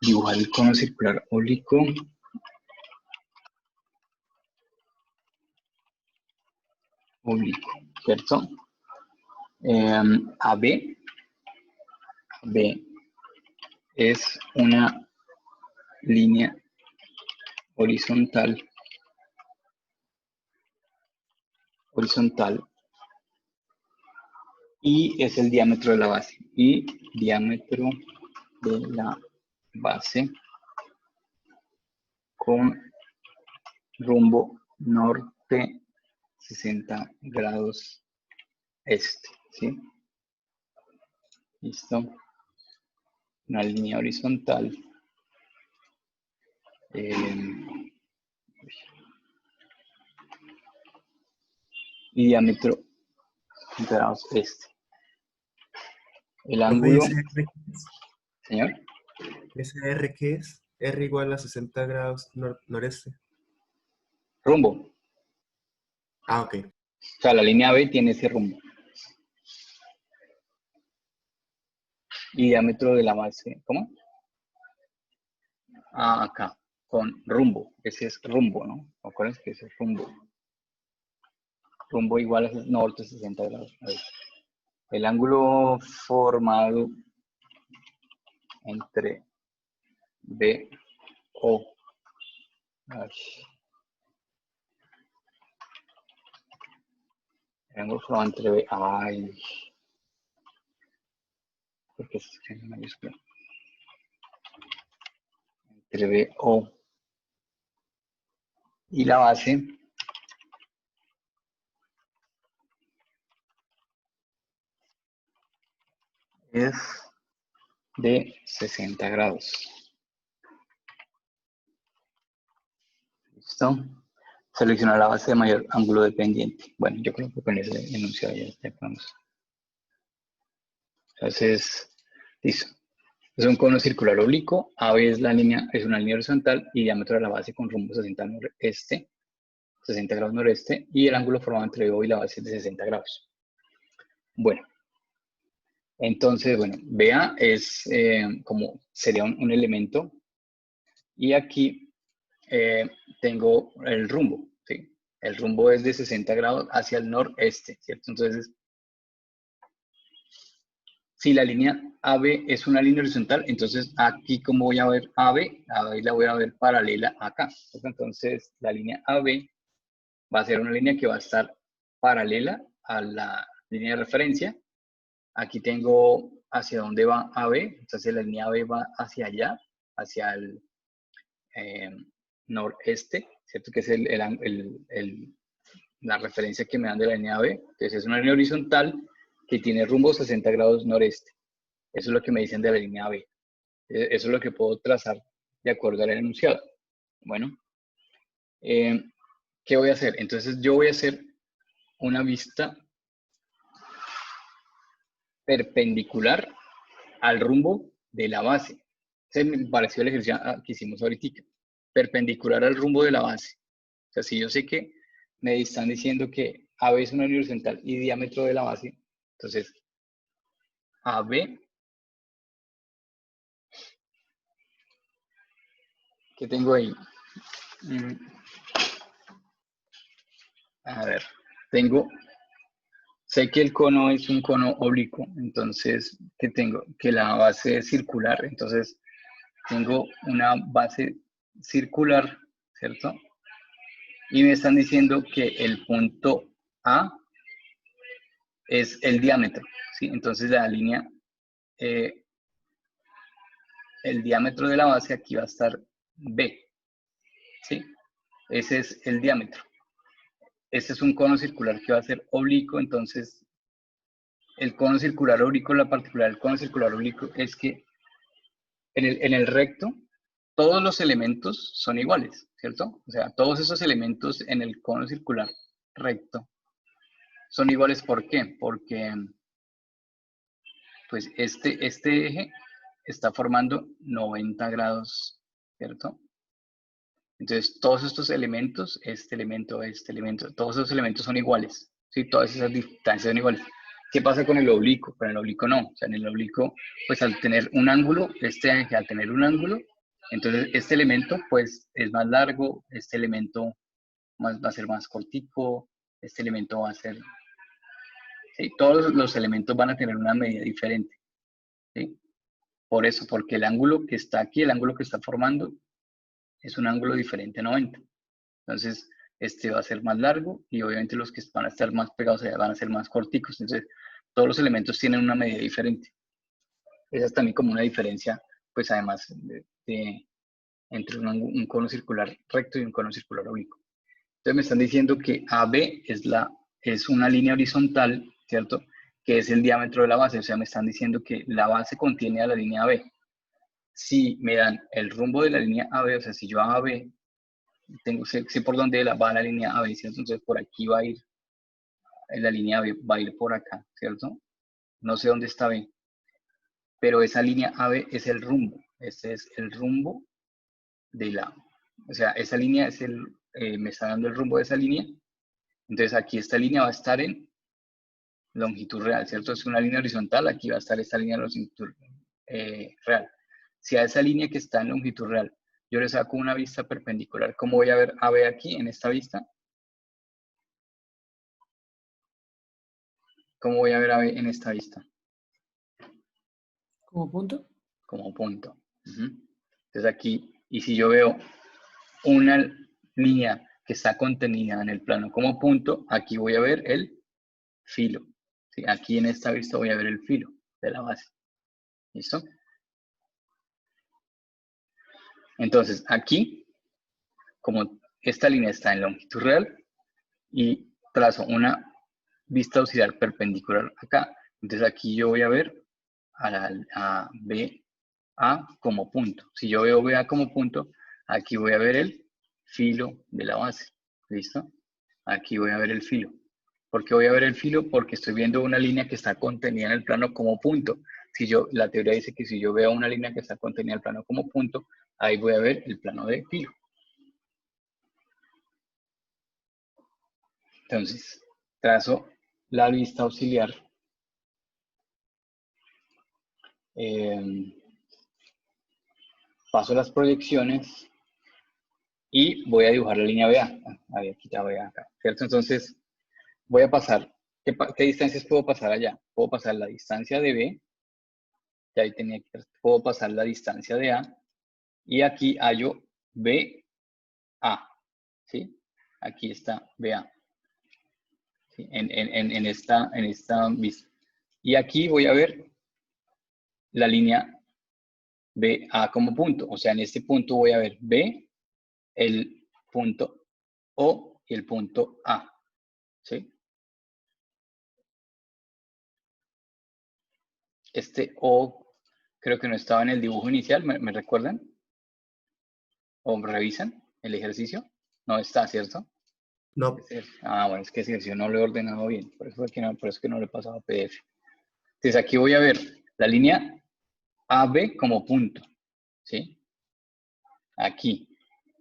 dibujar el cono circular oblicuo. Oblicuo, ¿cierto? AB es una línea horizontal y es el diámetro de la base. Y diámetro de la base con rumbo norte 60 grados este, ¿sí? Listo. Una línea horizontal. Y diámetro grados este. El Profe, ángulo, ¿ese R qué es? señor, ¿Ese R qué es? R igual a 60 grados noreste. rumbo. Ah, ok. O sea, la línea B tiene ese rumbo. Y diámetro de la base, ¿cómo? Ah, acá, con rumbo. Ese es rumbo, ¿no? Acuérdense que ese es rumbo. Rumbo igual a norte 60 grados. A ver. El ángulo formado entre B, O. Ay. El ángulo formado entre B, ay. Porque es en mayúscula. Entre B, O. Y la base es de 60 grados. ¿Listo? Seleccionar la base de mayor ángulo dependiente. Bueno, yo creo que con ese enunciado ya podemos. Entonces, listo. Es un cono circular oblicuo, AB es una línea horizontal y diámetro de la base con rumbo 60 noreste, 60 grados noreste, y el ángulo formado entre O y la base es de 60 grados. Bueno, entonces, bueno, BA es como sería un elemento, y aquí tengo el rumbo, ¿sí? El rumbo es de 60 grados hacia el noreste, ¿cierto? Entonces, si la línea AB es una línea horizontal, entonces aquí como voy a ver AB la voy a ver paralela acá. Entonces la línea AB va a ser una línea que va a estar paralela a la línea de referencia. Aquí tengo hacia dónde va AB, entonces la línea AB va hacia allá, hacia el noreste, ¿cierto? Que es la referencia que me dan de la línea AB. Entonces es una línea horizontal que tiene rumbo 60 grados noreste. Eso es lo que me dicen de la línea B. Eso es lo que puedo trazar de acuerdo al enunciado. Bueno, ¿qué voy a hacer? Entonces yo voy a hacer una vista perpendicular al rumbo de la base. Ese me pareció el ejercicio que hicimos ahorita. Perpendicular al rumbo de la base. O sea, si yo sé que me están diciendo que AB es una línea horizontal y diámetro de la base, entonces AB, ¿qué tengo ahí? A ver, sé que el cono es un cono oblicuo, entonces, ¿qué tengo? Que la base es circular, entonces tengo una base circular, ¿cierto? Y me están diciendo que el punto A es el diámetro, ¿sí? Entonces la línea, el diámetro de la base aquí va a estar B, ¿sí? Ese es el diámetro. Este es un cono circular que va a ser oblicuo, entonces el cono circular oblicuo, la particularidad del cono circular oblicuo es que en el recto todos los elementos son iguales, ¿cierto? O sea, todos esos elementos en el cono circular recto son iguales. ¿Por qué? Porque pues este eje está formando 90 grados, ¿cierto? Entonces, todos estos elementos, este elemento, todos esos elementos son iguales, ¿sí? Todas esas distancias son iguales. ¿Qué pasa con el oblicuo? Con el oblicuo no. O sea, en el oblicuo, pues al tener un ángulo, este eje al tener un ángulo, entonces este elemento, pues es más largo, este elemento va a ser más cortico, este elemento va a ser... ¿sí? Todos los elementos van a tener una medida diferente, ¿sí? Por eso, porque el ángulo que está aquí, el ángulo que está formando, es un ángulo diferente a 90. Entonces, este va a ser más largo y obviamente los que van a estar más pegados allá van a ser más corticos. Entonces, todos los elementos tienen una medida diferente. Esa es también como una diferencia, pues además, entre un cono circular recto y un cono circular oblicuo. Entonces, me están diciendo que AB es una línea horizontal, ¿cierto? Que es el diámetro de la base. O sea, me están diciendo que la base contiene a la línea AB. Si me dan el rumbo de la línea AB, o sea, si yo a AB sé por dónde va la línea AB, ¿cierto? Entonces por aquí va a ir, la línea B va a ir por acá, ¿cierto? No sé dónde está B, pero esa línea AB es el rumbo. Este es el rumbo de o sea, esa línea es me está dando el rumbo de esa línea. Entonces aquí esta línea va a estar en longitud real, ¿cierto? Es una línea horizontal, aquí va a estar esta línea de longitud real. Si a esa línea que está en longitud real yo le saco una vista perpendicular, ¿cómo voy a ver AB aquí en esta vista? ¿Cómo voy a ver AB en esta vista? ¿Como punto? Como punto. Entonces aquí, y si yo veo una línea que está contenida en el plano como punto, aquí voy a ver el filo. ¿Sí? Aquí en esta vista voy a ver el filo de la base. ¿Listo? Entonces aquí, como esta línea está en longitud real y trazo una vista auxiliar perpendicular acá, entonces aquí yo voy a ver a BA como punto. Si yo veo BA como punto, aquí voy a ver el filo de la base. ¿Listo? Aquí voy a ver el filo. ¿Por qué voy a ver el filo? Porque estoy viendo una línea que está contenida en el plano como punto. la teoría dice que si yo veo una línea que está contenida en el plano como punto, ahí voy a ver el plano de filo. Entonces, trazo la vista auxiliar. Paso las proyecciones y voy a dibujar la línea BA. Aquí ya voy acá, ¿cierto? Entonces, voy a pasar, ¿qué distancias puedo pasar allá? Puedo pasar la distancia de B, ya ahí tenía que, puedo pasar la distancia de A, y aquí hallo BA, ¿sí? Aquí está BA, ¿sí? En esta vista. Y aquí voy a ver la línea BA como punto, o sea, en este punto voy a ver B, el punto O y el punto A, ¿sí? Este O creo que no estaba en el dibujo inicial, ¿me recuerdan? ¿O revisan el ejercicio? No está, ¿cierto? No, Bueno, es que ese ejercicio no lo he ordenado bien, por eso es que no lo he pasado a PDF. Entonces aquí voy a ver la línea AB como punto, ¿sí? Aquí.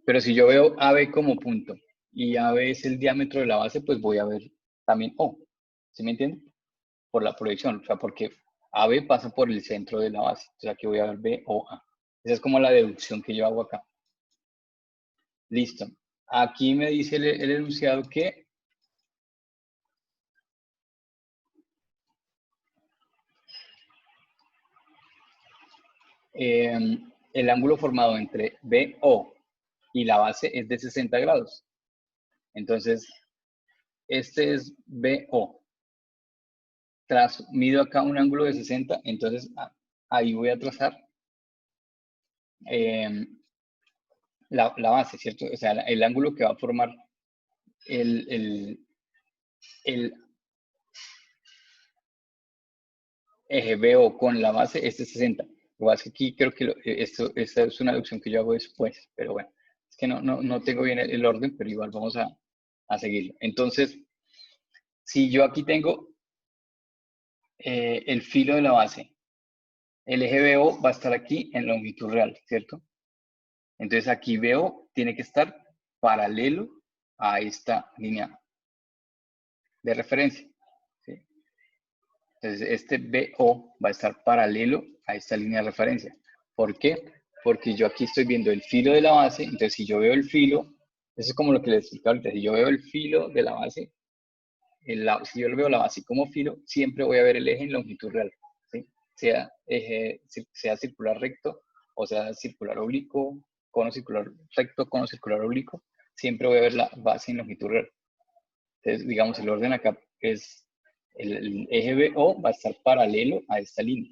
Pero si yo veo AB como punto y AB es el diámetro de la base, pues voy a ver también O, ¿sí me entienden? Por la proyección, o sea, porque AB pasa por el centro de la base. Entonces aquí voy a ver B o A. Esa es como la deducción que yo hago acá. Listo. Aquí me dice el enunciado que el ángulo formado entre BO y la base es de 60 grados. Entonces, este es BO. Mido acá un ángulo de 60, entonces ahí voy a trazar la base, ¿cierto? O sea, el ángulo que va a formar el eje BO con la base es de 60. Lo que pasa es que aquí creo que esta es una deducción que yo hago después, pero bueno, es que no tengo bien el orden, pero igual vamos a seguirlo. Entonces, si yo aquí tengo el filo de la base, el eje BO va a estar aquí en longitud real, ¿cierto? Entonces aquí BO tiene que estar paralelo a esta línea de referencia, ¿sí? Entonces este BO va a estar paralelo a esta línea de referencia. ¿Por qué? Porque yo aquí estoy viendo el filo de la base, entonces si yo veo el filo, eso es como lo que les explicaba ahorita, si yo veo el filo de la base, si yo veo la base como filo, siempre voy a ver el eje en longitud real, ¿sí? Sea circular recto o sea circular oblicuo, cono circular recto, cono circular oblicuo, siempre voy a ver la base en longitud real. Entonces, digamos, el orden acá es el eje BO va a estar paralelo a esta línea.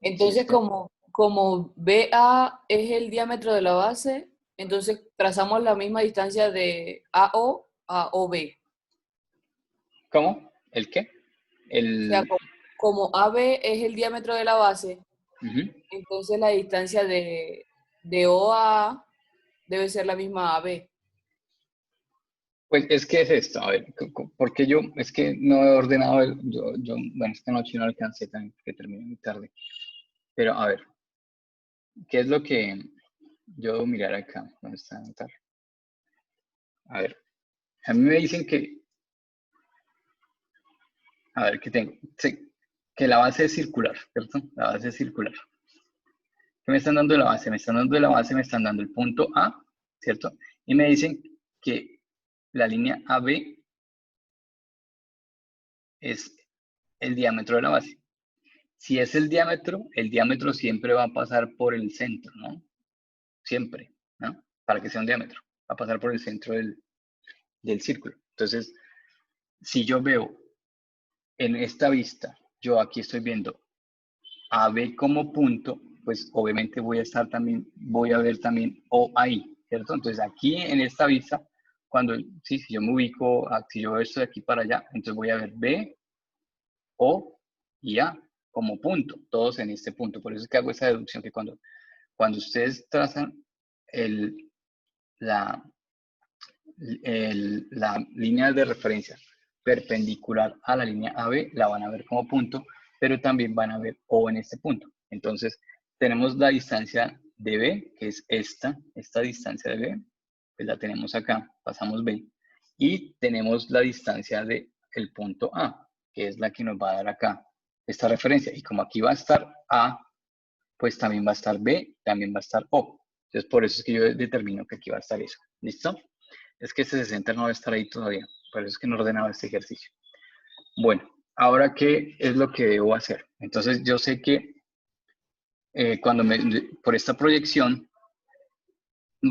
Entonces, como BA es el diámetro de la base, entonces trazamos la misma distancia de AO a OB. ¿Cómo? ¿El qué? O sea, como AB es el diámetro de la base, entonces la distancia de O a A debe ser la misma a AB. Pues es que es esto, a ver, porque es que no he ordenado, bueno, esta noche no alcancé también, porque terminé muy tarde, pero a ver, ¿qué es lo que yo debo mirar acá? ¿Dónde está anotar? A ver, a mí me dicen que, a ver, ¿qué tengo? Sí, que la base es circular, ¿cierto? La base es circular. ¿Qué me están dando de la base? Me están dando de la base, me están dando el punto A, ¿cierto? Y me dicen que la línea AB es el diámetro de la base. Si es el diámetro siempre va a pasar por el centro, ¿no? Siempre, ¿no? Para que sea un diámetro, va a pasar por el centro del círculo. Entonces, si yo veo en esta vista, yo aquí estoy viendo AB como punto, pues obviamente voy a ver también O ahí, ¿cierto? Entonces aquí en esta vista, si yo me ubico, si yo veo esto de aquí para allá, entonces voy a ver B, O y A como punto, todos en este punto. Por eso es que hago esa deducción que cuando ustedes trazan la línea de referencia perpendicular a la línea AB, la van a ver como punto, pero también van a ver O en este punto. Entonces, tenemos la distancia de B, que es esta distancia de B, pues la tenemos acá, pasamos B, y tenemos la distancia del punto A, que es la que nos va a dar acá esta referencia. Y como aquí va a estar A, pues también va a estar B, también va a estar O. Entonces, por eso es que yo determino que aquí va a estar eso. ¿Listo? Es que este 60 no va a estar ahí todavía. Por eso es que no ordenaba este ejercicio. Bueno, ahora, ¿qué es lo que debo hacer? Entonces, yo sé que por esta proyección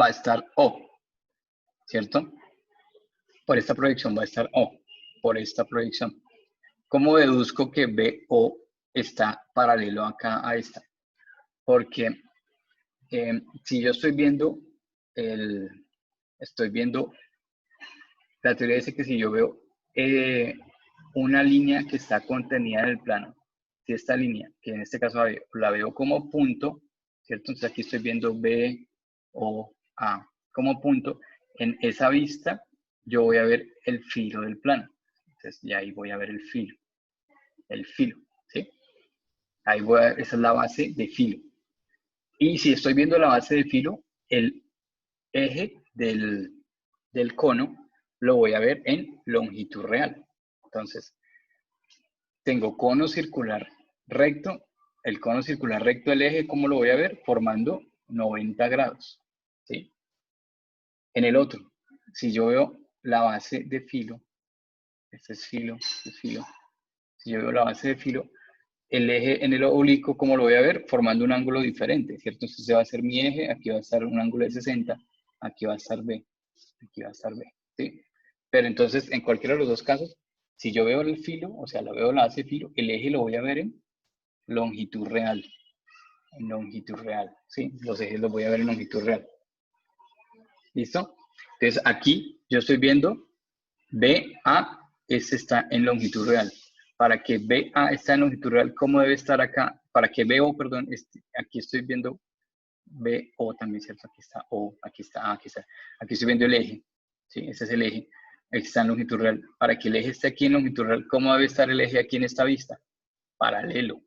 va a estar O, ¿cierto? Por esta proyección va a estar O, por esta proyección. ¿Cómo deduzco que BO está paralelo acá a esta? Porque si yo estoy viendo la teoría dice que si yo veo una línea que está contenida en el plano, si esta línea, que en este caso la veo como punto, ¿cierto? Entonces aquí estoy viendo B, O, A como punto, en esa vista yo voy a ver el filo del plano. Entonces ya ahí voy a ver el filo, ¿sí? Ahí esa es la base de filo. Y si estoy viendo la base de filo, el eje del cono lo voy a ver en longitud real. Entonces, tengo cono circular recto. El cono circular recto del eje, ¿cómo lo voy a ver? Formando 90 grados. ¿Sí? En el otro, si yo veo la base de filo, este es filo, este es filo. Si yo veo la base de filo, el eje en el oblicuo, ¿cómo lo voy a ver? Formando un ángulo diferente, ¿cierto? Entonces ese va a ser mi eje, aquí va a estar un ángulo de 60, aquí va a estar B, aquí va a estar B, ¿sí? Pero entonces, en cualquiera de los dos casos, si yo veo el filo, o sea, lo veo la base de filo, el eje lo voy a ver en longitud real, ¿sí? Los ejes los voy a ver en longitud real. ¿Listo? Entonces, aquí yo estoy viendo BA, este está en longitud real. Para que BA está en longitud real, ¿cómo debe estar acá? Para que BO, perdón, aquí estoy viendo BO también, ¿cierto? Aquí está O, aquí está A, aquí está. Aquí estoy viendo el eje, ¿sí? Ese es el eje. Aquí está en longitud real. Para que el eje esté aquí en longitud real, ¿cómo debe estar el eje aquí en esta vista? Paralelo,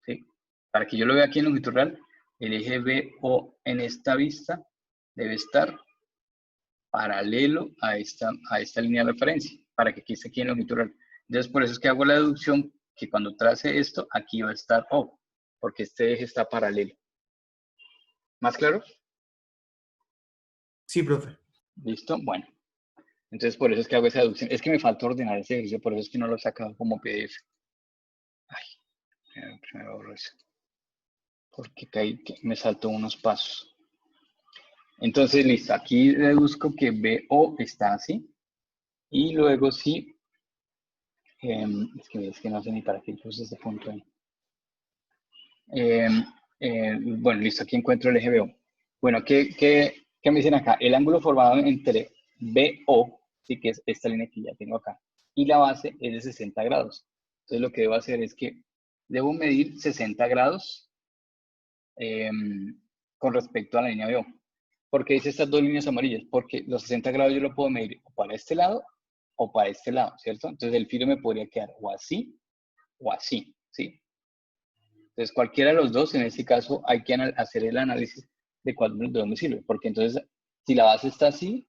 ¿sí? Para que yo lo vea aquí en longitud real, el eje BO en esta vista debe estar paralelo a esta línea de referencia, para que aquí esté aquí en longitud real. Entonces, por eso es que hago la deducción que cuando trace esto, aquí va a estar O, porque este eje está paralelo. ¿Más claro? Sí, profe. ¿Listo? Bueno. Entonces, por eso es que hago esa deducción. Es que me falta ordenar ese ejercicio, por eso es que no lo he sacado como PDF. Ay, primero borro eso. Porque me saltó unos pasos. Entonces, listo. Aquí deduzco que BO está así. Y luego sí. Es que no sé ni para qué puse este punto ahí. Bueno, listo. Aquí encuentro el eje BO. Bueno, ¿qué me dicen acá? El ángulo formado entre BO, sí, que es esta línea que ya tengo acá, y la base es de 60 grados. Entonces, lo que debo hacer es que debo medir 60 grados con respecto a la línea BO. ¿Por qué dice estas dos líneas amarillas? Porque los 60 grados yo lo puedo medir o para este lado o para este lado, ¿cierto? Entonces, el filo me podría quedar o así, ¿sí? Entonces, cualquiera de los dos, en este caso, hay que hacer el análisis de dónde sirve. Porque entonces, si la base está así,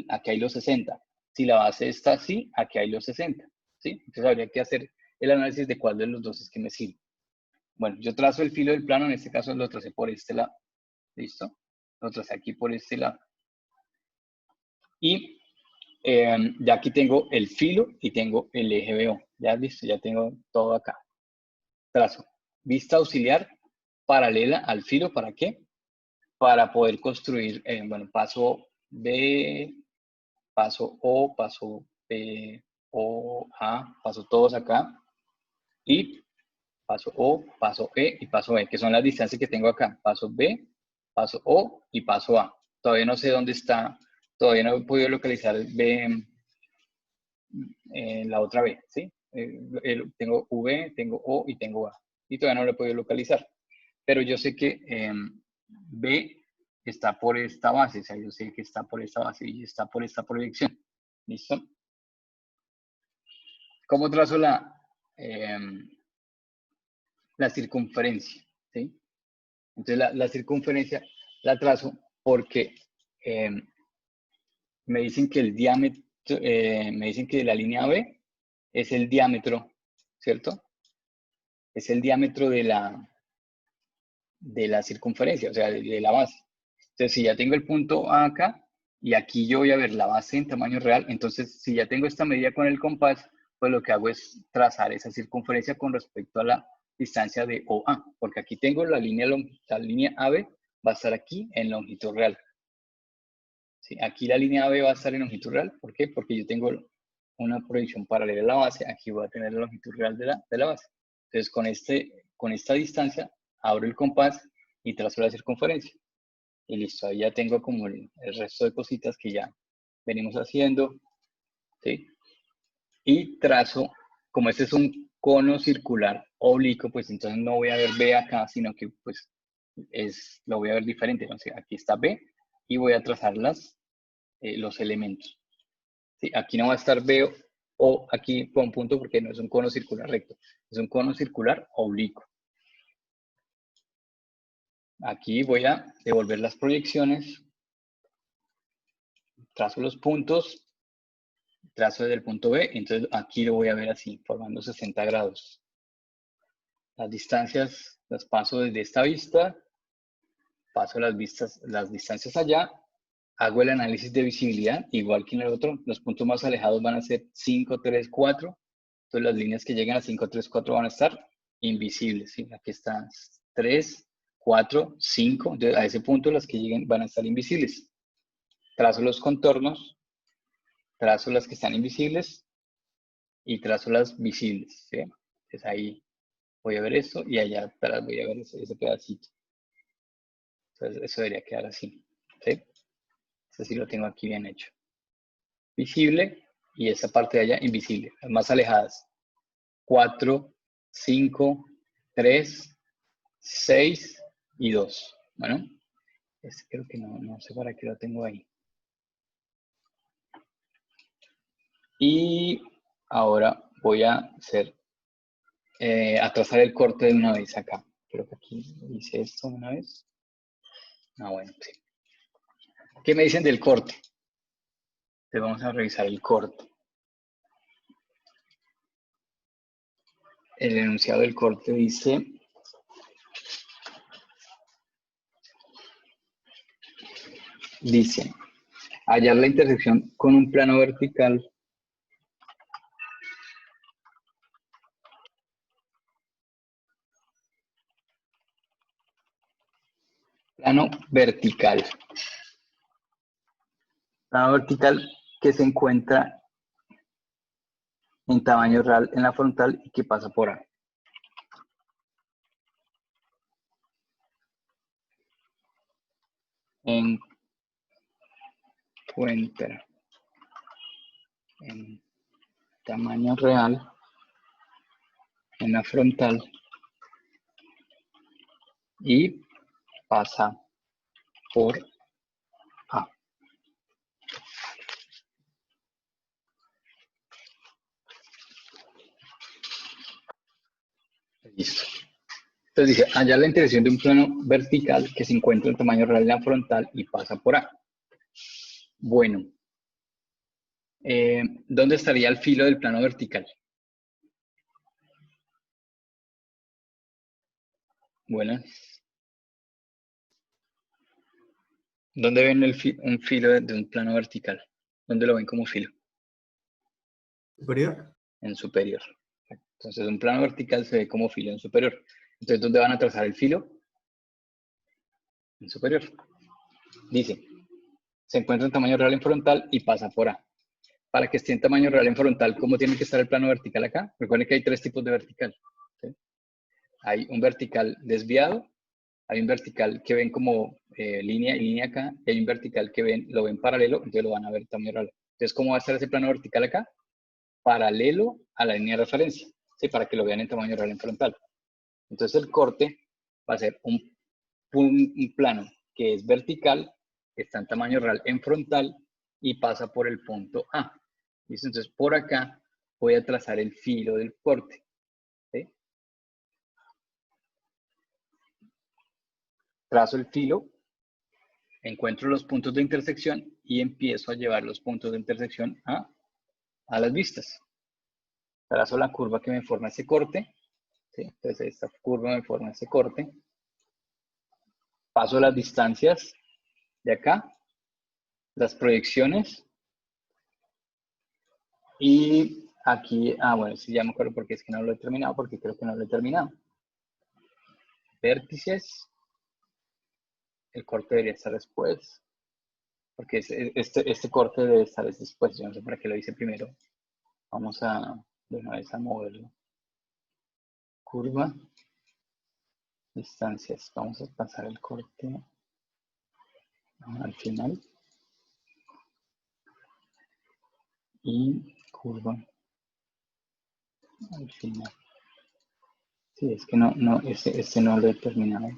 aquí hay los 60. Si la base está así, aquí hay los 60. ¿Sí? Entonces, habría que hacer el análisis de cuál de los dos es que me sirve. Bueno, yo trazo el filo del plano, en este caso lo tracé por este lado. ¿Listo? Lo tracé aquí por este lado. Y ya aquí tengo el filo y tengo el eje BO. Ya listo, ya tengo todo acá. Trazo. Vista auxiliar paralela al filo, ¿para qué? Para poder construir, bueno, paso B, paso O, paso B, O, A, paso todos acá, y paso O, paso E y paso E, que son las distancias que tengo acá, paso B, paso O y paso A. Todavía no sé dónde está, todavía no he podido localizar B, la otra B, ¿sí? Tengo V, tengo O y tengo A, y todavía no lo he podido localizar. Pero yo sé que B está por esta base, o sea, yo sé que está por esta base y está por esta proyección. ¿Listo? ¿Cómo trazo la circunferencia? ¿Sí? Entonces la circunferencia la trazo porque me dicen que el diámetro, me dicen que la línea B es el diámetro, ¿cierto? Es el diámetro de la circunferencia, o sea, de la base. Entonces, si ya tengo el punto A acá, y aquí yo voy a ver la base en tamaño real, entonces, si ya tengo esta medida con el compás, pues lo que hago es trazar esa circunferencia con respecto a la distancia de OA, porque aquí tengo la línea AB, va a estar aquí en longitud real. ¿Sí? Aquí la línea AB va a estar en longitud real, ¿por qué? Porque yo tengo una proyección paralela a la base, aquí voy a tener la longitud real de la base. Entonces, con esta distancia, abro el compás y trazo la circunferencia. Y listo, ahí ya tengo como el resto de cositas que ya venimos haciendo, ¿sí? Y trazo, como este es un cono circular oblicuo, pues entonces no voy a ver B acá, sino que pues lo voy a ver diferente. Entonces aquí está B y voy a trazar los elementos. ¿Sí? Aquí no va a estar B o aquí con punto porque no es un cono circular recto, es un cono circular oblicuo. Aquí voy a devolver las proyecciones, trazo los puntos, trazo desde el punto B, entonces aquí lo voy a ver así, formando 60 grados. Las distancias las paso desde esta vista, paso las distancias allá, hago el análisis de visibilidad, igual que en el otro, los puntos más alejados van a ser 5, 3, 4, entonces las líneas que llegan a 5, 3, 4 van a estar invisibles, ¿sí? Aquí están 3, 4, 5, entonces a ese punto las que lleguen van a estar invisibles. Trazo los contornos, trazo las que están invisibles y trazo las visibles, ¿sí? Entonces ahí voy a ver esto y allá atrás voy a ver ese pedacito. Entonces eso debería quedar así, ¿sí? Eso sí lo tengo aquí bien hecho. Visible y esa parte de allá invisible, las más alejadas. 4, 5, 3, 6 y 2. Bueno, este creo que no sé para qué lo tengo ahí. Y ahora voy a trazar el corte de una vez acá. Creo que aquí hice esto una vez. Bueno, sí. ¿Qué me dicen del corte? Entonces vamos a revisar el corte. El enunciado del corte dice: hallar la intersección con un plano vertical plano vertical que se encuentra en tamaño real en la frontal y que pasa por A. Encuentra en tamaño real en la frontal y pasa por A. Listo. Entonces dice, hallar la intersección de un plano vertical que se encuentra en tamaño real en la frontal y pasa por A. Bueno, ¿dónde estaría el filo del plano vertical? Bueno, ¿dónde ven un filo de un plano vertical? ¿Dónde lo ven como filo? ¿Superior? En superior. Entonces, un plano vertical se ve como filo en superior. Entonces, ¿dónde van a trazar el filo? En superior. Dice, se encuentra en tamaño real en frontal y pasa por A. Para que esté en tamaño real en frontal, ¿cómo tiene que estar el plano vertical acá? Recuerden que hay 3 tipos de vertical. ¿Sí? Hay un vertical desviado, hay un vertical que ven como línea y línea acá, y hay un vertical que lo ven paralelo, entonces lo van a ver en tamaño real. Entonces, ¿cómo va a estar ese plano vertical acá? Paralelo a la línea de referencia, ¿sí? Para que lo vean en tamaño real en frontal. Entonces, el corte va a ser un plano que es vertical, está en tamaño real en frontal y pasa por el punto A. ¿Listo? Entonces, por acá voy a trazar el filo del corte. ¿Sí? Trazo el filo, encuentro los puntos de intersección y empiezo a llevar los puntos de intersección a las vistas. Trazo la curva que me forma ese corte. ¿Sí? Entonces esta curva me forma ese corte. Paso las distancias de acá, las proyecciones. Y aquí, bueno, sí, ya me acuerdo porque es que no lo he terminado, porque creo que no lo he terminado. Vértices. El corte debería estar después, porque este corte debe estar después. Yo no sé para qué lo hice primero. Vamos a, de una vez a moverlo. Curva. Distancias. Vamos a pasar el corte al final. Y curva al final. Sí, es que este no lo he terminado.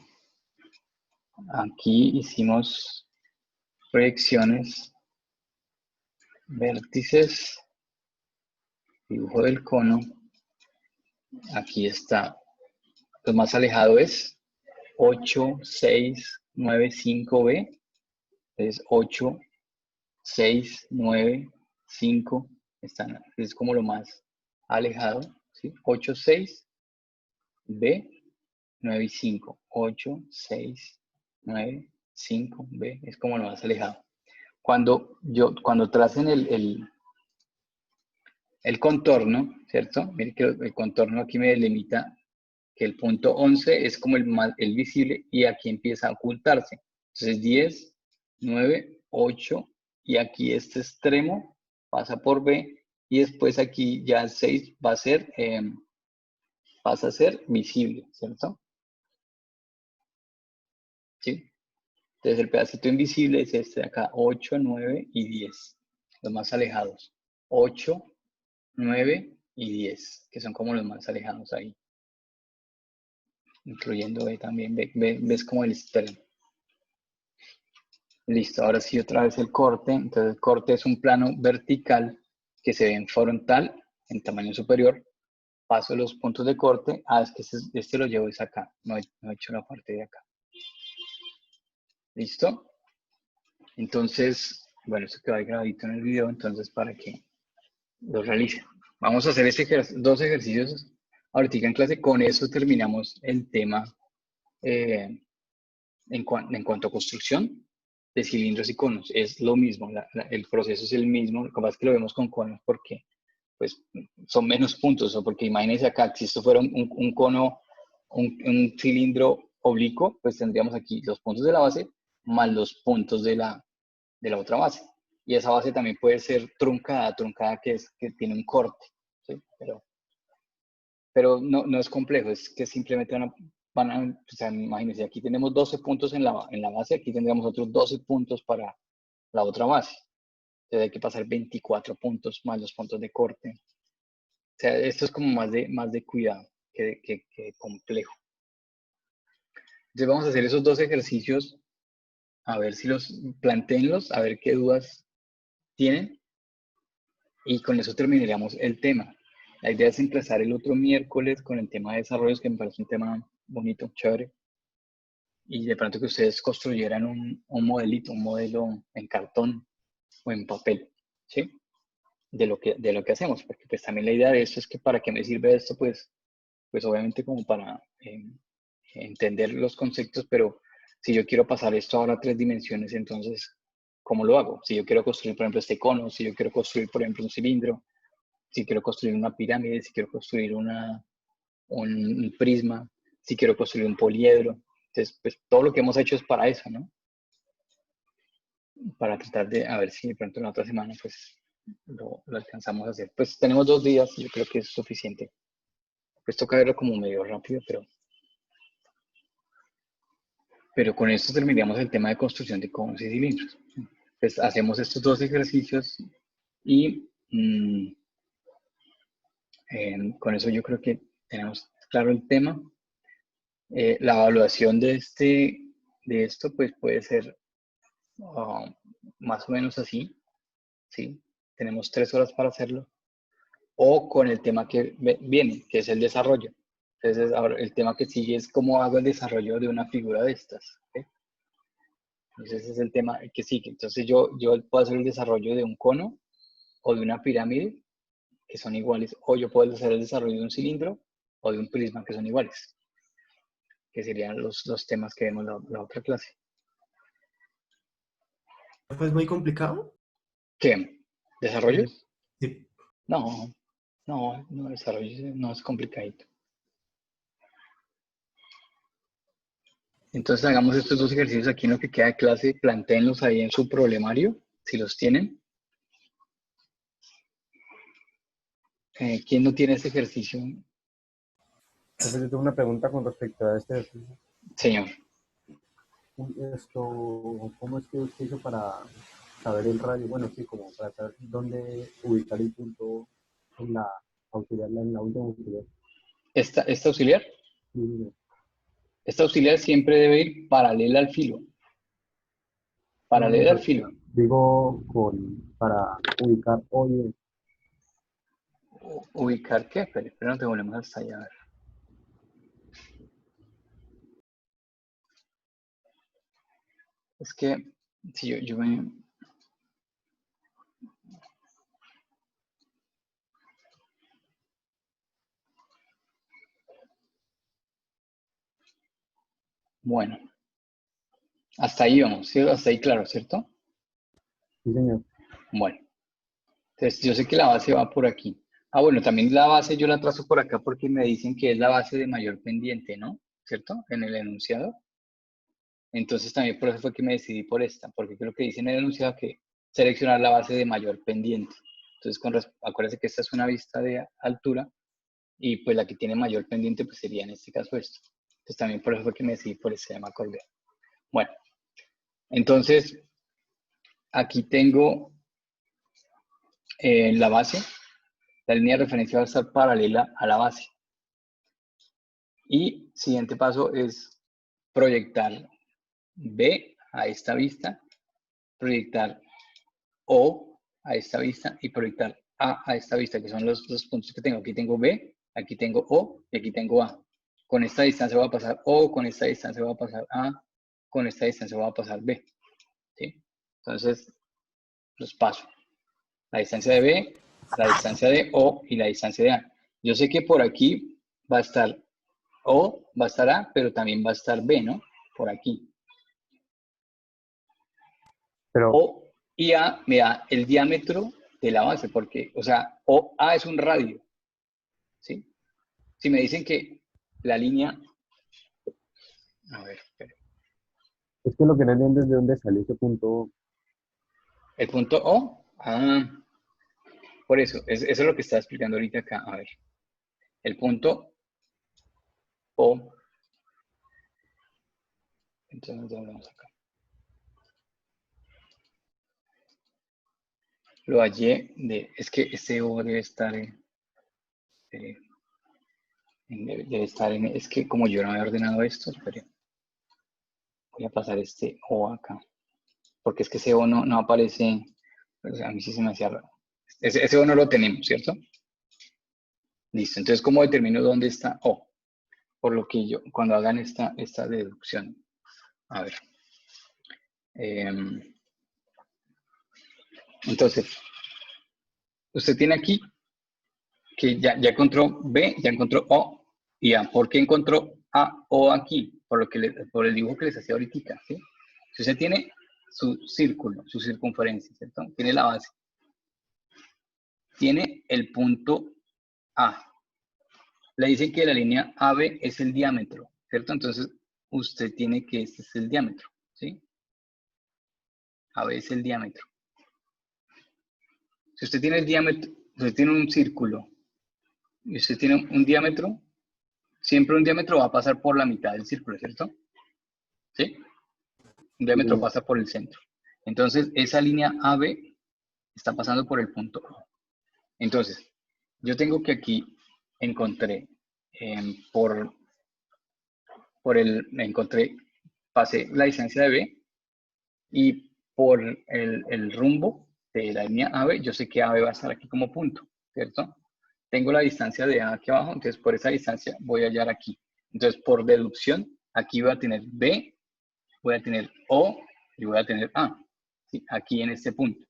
Aquí hicimos proyecciones, vértices, dibujo del cono. Aquí está. Lo más alejado es 8, 6, 9, 5B. Es 8, 6, 9, 5. Es como lo más alejado. ¿Sí? 8, 6, B, 9 y 5. 8, 6, 9, 5, B. Es como lo más alejado. Cuando tracen el contorno, ¿cierto? Miren que el contorno aquí me delimita que el punto 11 es como el visible y aquí empieza a ocultarse. Entonces 10, 9, 8 y aquí este extremo pasa por B y después aquí ya el 6 pasa a ser visible, ¿cierto? ¿Sí? Entonces el pedacito invisible es este de acá, 8, 9 y 10, los más alejados. 8, 9 y 10, que son como los más alejados ahí. Incluyendo B también, ves como el extremo. Listo, ahora sí otra vez el corte. Entonces el corte es un plano vertical que se ve en frontal, en tamaño superior. Paso los puntos de corte. Es que este lo llevo es acá. No he hecho la parte de acá. ¿Listo? Entonces, bueno, eso queda grabadito en el video, entonces para que lo realicen. Vamos a hacer dos ejercicios ahorita en clase. Con eso terminamos el tema en cuanto a construcción de cilindros y conos. Es lo mismo, el proceso es el mismo. Lo que pasa es que lo vemos con conos porque pues, son menos puntos, o porque imagínense acá, si esto fuera un cono, un cilindro oblicuo, pues tendríamos aquí los puntos de la base más los puntos de la otra base. Y esa base también puede ser truncada que tiene un corte, ¿sí? Pero no es complejo, es que simplemente o sea, imagínense, aquí tenemos 12 puntos en la base, aquí tendríamos otros 12 puntos para la otra base. Entonces hay que pasar 24 puntos más los puntos de corte. O sea, esto es como más de cuidado que complejo. Entonces vamos a hacer esos dos ejercicios, a ver si planteenlos, a ver qué dudas tienen. Y con eso terminaríamos el tema. La idea es empezar el otro miércoles con el tema de desarrollos, que me parece un tema bonito, chévere. Y de pronto que ustedes construyeran un modelito, un modelo en cartón o en papel, ¿sí? De lo que hacemos, porque pues también la idea de esto es que para qué me sirve esto, pues obviamente como para entender los conceptos, pero si yo quiero pasar esto ahora a 3 dimensiones, entonces, ¿cómo lo hago? Si yo quiero construir, por ejemplo, este cono, si yo quiero construir, por ejemplo, un cilindro, si quiero construir una pirámide, si quiero construir un prisma, si quiero construir un poliedro. Entonces, pues todo lo que hemos hecho es para eso, ¿no? Para tratar de, a ver si de pronto en la otra semana, pues, lo alcanzamos a hacer. Pues tenemos 2 días, yo creo que es suficiente. Pues toca verlo como medio rápido, pero con esto terminamos el tema de construcción de conos y cilindros. Pues hacemos estos 2 ejercicios y con eso yo creo que tenemos claro el tema. La evaluación de esto pues puede ser más o menos así, ¿sí? Tenemos 3 horas para hacerlo. o con el tema que viene, que es el desarrollo. Entonces, ahora el tema que sigue es cómo hago el desarrollo de una figura de estas. ¿Okay? Entonces, ese es el tema que sigue. Entonces, yo puedo hacer el desarrollo de un cono o de una pirámide, que son iguales, o yo puedo hacer el desarrollo de un cilindro o de un prisma, que son iguales, que serían los temas que vemos la otra clase. ¿Es muy complicado? ¿Qué? ¿Desarrollo? Sí. No, desarrollo no es complicadito. Entonces hagamos estos dos ejercicios aquí en lo que queda de clase, plantéenlos ahí en su problemario, si los tienen. ¿Quién no tiene este ejercicio? Entonces, yo tengo una pregunta con respecto a este ejercicio. Señor. ¿Cómo es que usted hizo para saber el radio? Bueno, sí, como para saber dónde ubicar el punto en la auxiliar, en la última auxiliar. ¿Esta auxiliar? Sí. Esta auxiliar siempre debe ir paralela al filo. Paralela al filo. Digo, para ubicar hoy. ¿Ubicar qué? Pero no te volvemos hasta allá. A ver. Es que si yo me... Bueno, hasta ahí vamos, ¿sí? Hasta ahí claro, ¿cierto? Sí, señor. Bueno, entonces yo sé que la base va por aquí. Ah, bueno, también la base yo la trazo por acá porque me dicen que es la base de mayor pendiente, ¿no? ¿Cierto? En el enunciado. Entonces también por eso fue que me decidí por esta, porque creo que dice en el enunciado que seleccionar la base de mayor pendiente. Entonces, acuérdense que esta es una vista de altura y pues la que tiene mayor pendiente pues sería en este caso esto. Entonces también por eso fue que me decidí por este, se llama Corbeil. Bueno, entonces aquí tengo la base, la línea de referencia va a estar paralela a la base. Y siguiente paso es proyectar B a esta vista, proyectar O a esta vista y proyectar A esta vista, que son los puntos que tengo. Aquí tengo B, aquí tengo O y aquí tengo A. Con esta distancia va a pasar O, con esta distancia va a pasar A, con esta distancia va a pasar B. ¿Sí? Entonces, los paso. La distancia de B, la distancia de O y la distancia de A. Yo sé que por aquí va a estar O, va a estar A, pero también va a estar B, ¿no? Por aquí. Pero, O y A me da el diámetro de la base, porque, o sea, OA es un radio, ¿sí? Si me dicen que la línea... A ver, espera. es que lo que no entiendo es de dónde salió ese punto. El punto O, por eso, eso es lo que está explicando ahorita acá. A ver, el punto O, entonces ya vamos acá. Lo hallé es que este O debe estar es que como yo no había ordenado esto, espere, voy a pasar este O acá, porque es que ese O no aparece, o sea, a mí sí se me hacía raro. Ese O no lo tenemos, ¿cierto? Listo, entonces, ¿cómo determino dónde está O? Por lo que yo, cuando hagan esta deducción, a ver. Entonces, usted tiene aquí que ya encontró B, ya encontró O y A. ¿Por qué encontró A, O aquí? Por el dibujo que les hacía ahorita, ¿sí? Si usted tiene su círculo, su circunferencia, ¿cierto? Tiene la base. Tiene el punto A. Le dicen que la línea AB es el diámetro, ¿cierto? Entonces, usted tiene que este es el diámetro, ¿sí? AB es el diámetro. Si usted tiene el diámetro, usted tiene un círculo y usted tiene un diámetro, siempre un diámetro va a pasar por la mitad del círculo, ¿cierto? ¿Sí? Un diámetro pasa por el centro. Entonces, esa línea AB está pasando por el punto O. Entonces, yo tengo que aquí encontré pasé la distancia de B y por el rumbo de la línea AB, yo sé que AB va a estar aquí como punto, ¿cierto? tengo la distancia de A aquí abajo, entonces por esa distancia voy a hallar aquí. Entonces, por deducción, aquí voy a tener B, voy a tener O y voy a tener A, ¿sí? Aquí en este punto.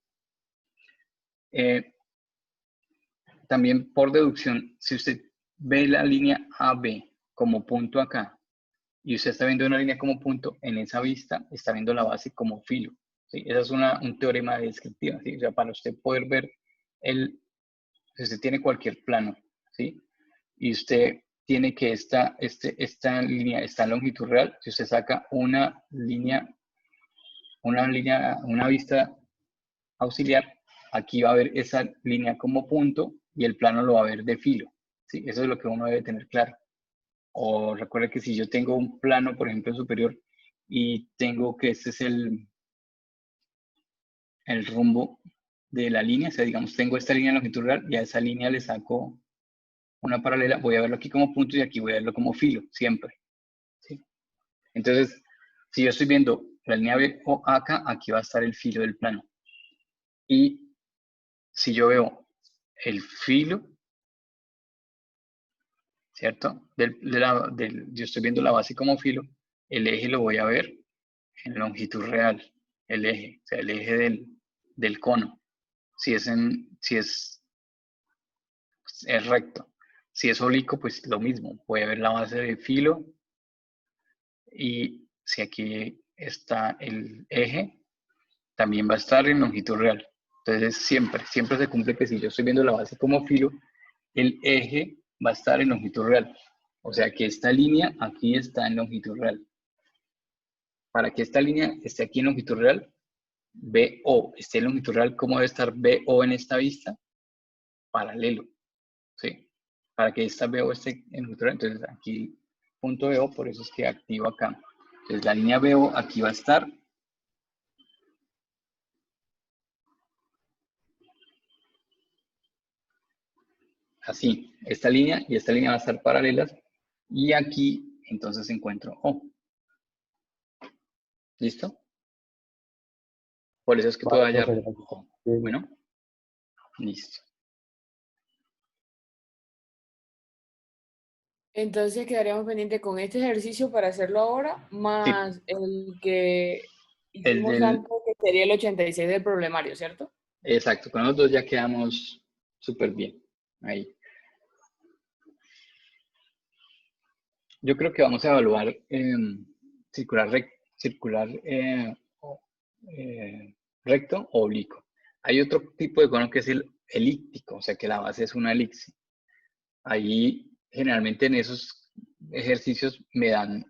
También por deducción, si usted ve la línea AB como punto acá, y usted está viendo una línea como punto, en esa vista está viendo la base como filo, ¿sí? Esa es un teorema descriptiva, ¿sí? O sea, para usted poder ver si usted tiene cualquier plano, ¿sí? Y usted tiene que esta línea está en longitud real, si usted saca una vista auxiliar, aquí va a ver esa línea como punto y el plano lo va a ver de filo, ¿sí? Eso es lo que uno debe tener claro. O recuerde que si yo tengo un plano, por ejemplo, superior, y tengo que este es el rumbo de la línea, o sea, digamos, tengo esta línea de longitud real y a esa línea le saco una paralela, voy a verlo aquí como punto y aquí voy a verlo como filo, siempre, ¿sí? Entonces, si yo estoy viendo la línea B o acá, aquí va a estar el filo del plano. Y si yo veo el filo, ¿cierto? Yo estoy viendo la base como filo, el eje lo voy a ver en longitud real, el eje, o sea, el eje del cono. Si es recto. Si es oblicuo, pues lo mismo. Voy a ver la base de filo y si aquí está el eje, también va a estar en longitud real. Entonces siempre se cumple que si yo estoy viendo la base como filo, el eje va a estar en longitud real. O sea que esta línea aquí está en longitud real. Para que esta línea esté aquí en longitud real, BO esté en longitud real, ¿cómo debe estar BO en esta vista? Paralelo, ¿sí? Para que esta BO esté en longitud real, entonces aquí punto BO, por eso es que activo acá. Entonces la línea BO aquí va a estar así, esta línea y esta línea va a estar paralelas y aquí entonces encuentro O. ¿Listo? Por eso es que puedo Vale, hallar profe, gracias. O. Sí, Bueno, listo. Entonces quedaríamos pendientes con este ejercicio para hacerlo ahora, Sí, más el que el hicimos del, antes, que sería el 86 del problemario, ¿cierto? exacto, con los dos ya quedamos súper bien. Ahí. Yo creo que vamos a evaluar circular recto o oblicuo. Hay otro tipo de cono que es el elíptico, o sea que la base es una elipse. Ahí generalmente en esos ejercicios me dan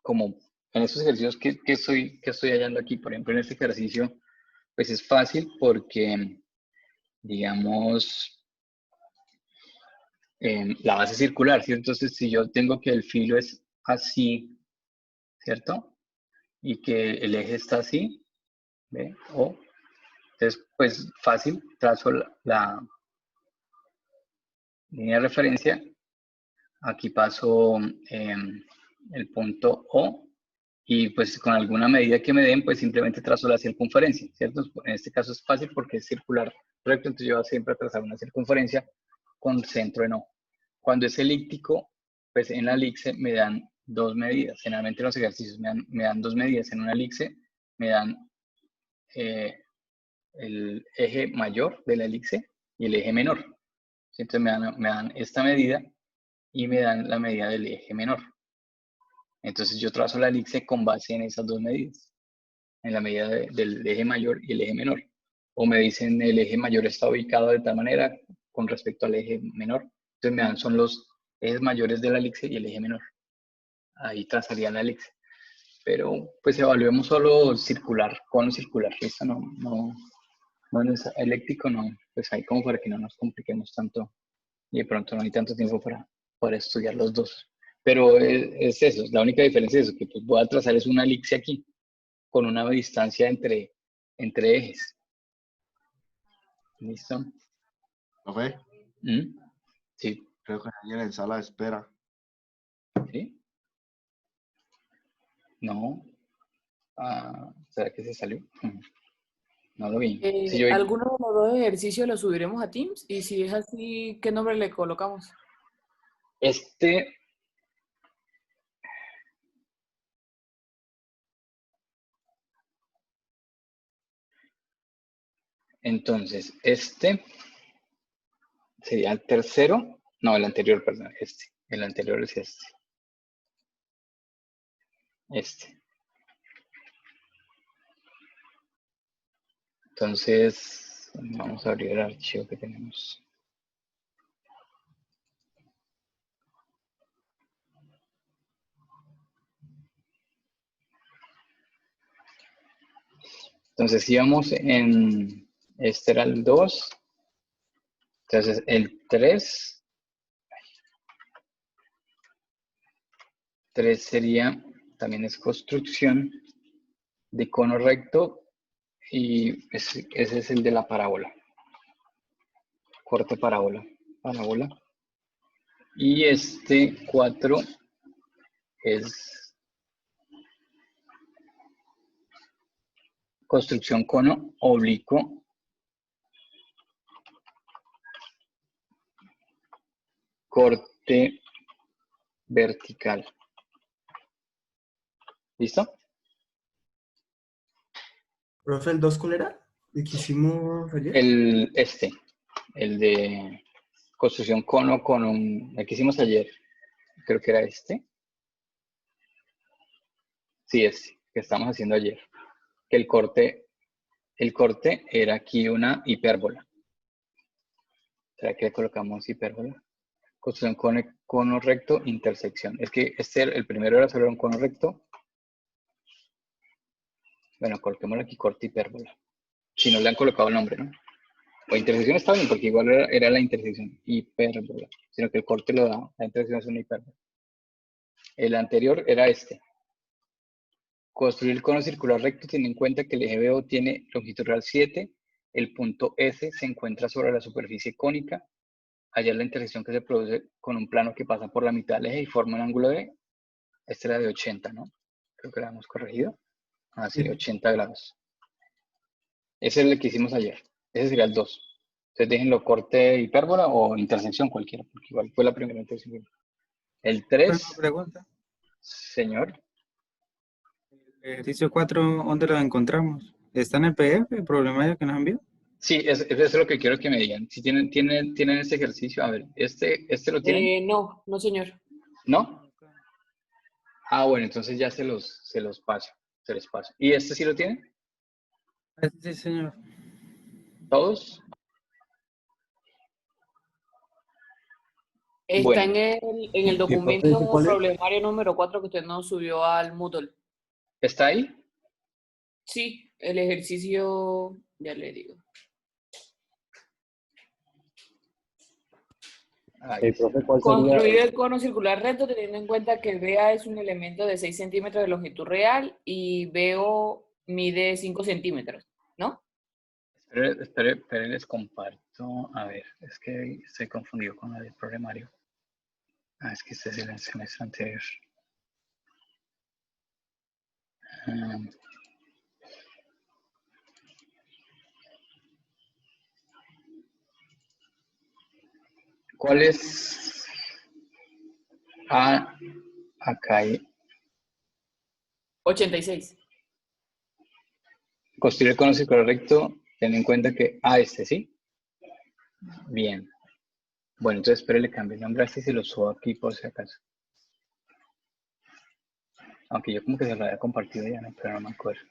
como, en esos ejercicios que estoy hallando aquí, por ejemplo en este ejercicio, pues es fácil porque, digamos, la base circular, ¿cierto? Entonces si yo tengo que el filo es así, ¿cierto? Y que el eje está así, ¿ve? O, entonces, pues fácil, trazo la línea de referencia, aquí paso el punto O, y pues con alguna medida que me den, pues simplemente trazo la circunferencia, ¿cierto? En este caso es fácil porque es circular recto, entonces yo voy a siempre trazar una circunferencia con centro en O. Cuando es elíptico, pues en la elipse me dan dos medidas. Generalmente en los ejercicios me dan dos medidas. En una elipse me dan el eje mayor de la elipse y el eje menor. Entonces me dan esta medida y me dan la medida del eje menor. Entonces yo trazo la elipse con base en esas dos medidas, en la medida del eje mayor y el eje menor. O me dicen el eje mayor está ubicado de tal manera con respecto al eje menor. Entonces me dan son los ejes mayores de la elipse y el eje menor. Ahí trazaría la elipse. Pero pues evaluemos solo circular, cono circular. Esta no es eléctrico, no. Pues ahí como para que no nos compliquemos tanto y de pronto no hay tanto tiempo para estudiar los dos. Pero es eso, la única diferencia es eso, que pues voy a trazar es una elipse aquí, con una distancia entre ejes. ¿Listo? Profe, ¿Mm? Sí. creo que alguien en sala de espera. ¿Sí? No. ¿Será que se salió? No lo vi. Si yo, ¿Alguno de los dos ejercicios los subiremos a Teams? Y si es así, ¿qué nombre le colocamos? este, entonces, este sería el tercero. No, el anterior, perdón, este. El anterior es este. Este. Entonces, vamos a abrir el archivo que tenemos. Entonces, íbamos en, este era el 2. Entonces, el 3 sería, también es construcción de cono recto y ese es el de la parábola. Corte parábola. Parábola. Y este 4 es construcción cono oblicuo. Corte vertical. ¿Listo? Profe, ¿el 2 cuál era? ¿El que hicimos ayer? El de construcción cono con el que hicimos ayer. Creo que era este. Sí, este, que estamos haciendo ayer. Que el corte era aquí una hipérbola. ¿Será que le colocamos hipérbola? Construcción cono recto, intersección. Es que el primero era solo un cono recto. Bueno, coloquémosle aquí corte hipérbola. Si no le han colocado el nombre, ¿no? O intersección está bien, porque igual era la intersección hipérbola. Sino que el corte lo da, la intersección es una hipérbola. El anterior era este. Construir el cono circular recto, teniendo en cuenta que el eje BO tiene longitud real 7, el punto S se encuentra sobre la superficie cónica, hallar la intersección que se produce con un plano que pasa por la mitad del eje y forma un ángulo de, este era de 80, ¿no? Creo que lo hemos corregido. Así, Sí. 80 grados. Ese es el que hicimos ayer. Ese sería el 2. Entonces déjenlo corte hipérbola o intersección cualquiera, porque igual fue la primera intersección. El 3, Una pregunta. señor. El ejercicio 4, ¿dónde lo encontramos? ¿Está en el PDF, el problemario que nos envió? Sí, eso es lo que quiero que me digan. Si tienen este ejercicio, a ver, ¿este lo tienen? No, señor. ¿No? Ah, bueno, entonces ya se los paso, se les paso. ¿Y este sí lo tienen? Sí, señor. ¿Todos? Está Bueno, en el ¿Y profe, ese documento cuál es? problemario número 4 que usted nos subió al Moodle. ¿está ahí? Sí, el ejercicio, ya le digo. Ahí está. Profe, ¿cuál sería? Construir el cono circular recto teniendo en cuenta que BA es un elemento de 6 centímetros de longitud real y BO mide 5 centímetros, ¿no? Espere, les comparto. A ver, es que estoy confundido con el programario. Ah, es que este es el semestre anterior. ¿Cuál es? Ah, acá hay. 86. Construir el cono circular recto, ten en cuenta que. Ah, este, ¿sí? Bien. Bueno, entonces espere, le cambio el nombre a este y se lo subo aquí por si acaso. Aunque yo como que se lo había compartido ya, ¿no? Pero no me acuerdo.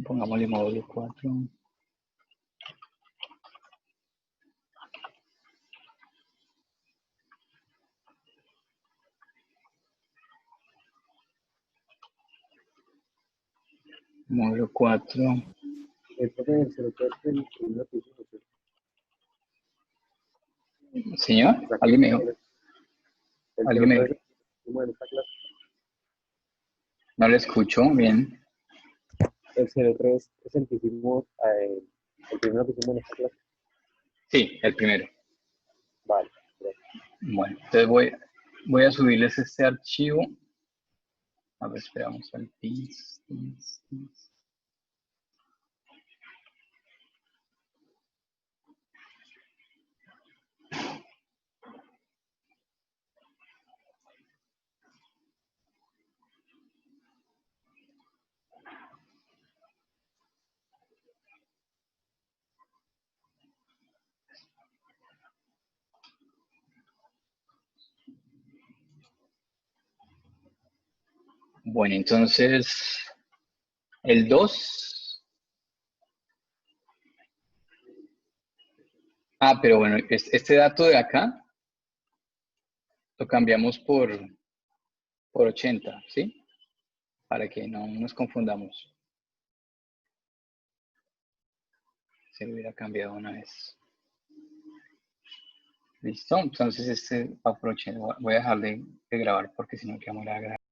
Pongámosle módulo 4. Módulo 4. Profe, el 03 es el primero que hicimos, ¿sí? Señor, O sea, alguien me dijo. el Alguien me 03 dijo. es el que hicimos en esta clase. No le escucho bien. El 03 es el que hicimos, el primero que hicimos en esta clase. Sí, el primero. Vale. Bueno, entonces voy a subirles este archivo. A ver, esperamos al pins. Bueno, entonces, el 2. Pero bueno, este dato de acá lo cambiamos por 80, ¿sí? Para que no nos confundamos. Se lo hubiera cambiado una vez. Listo, entonces este va por 80. Voy a dejar de grabar porque si no queda muy larga.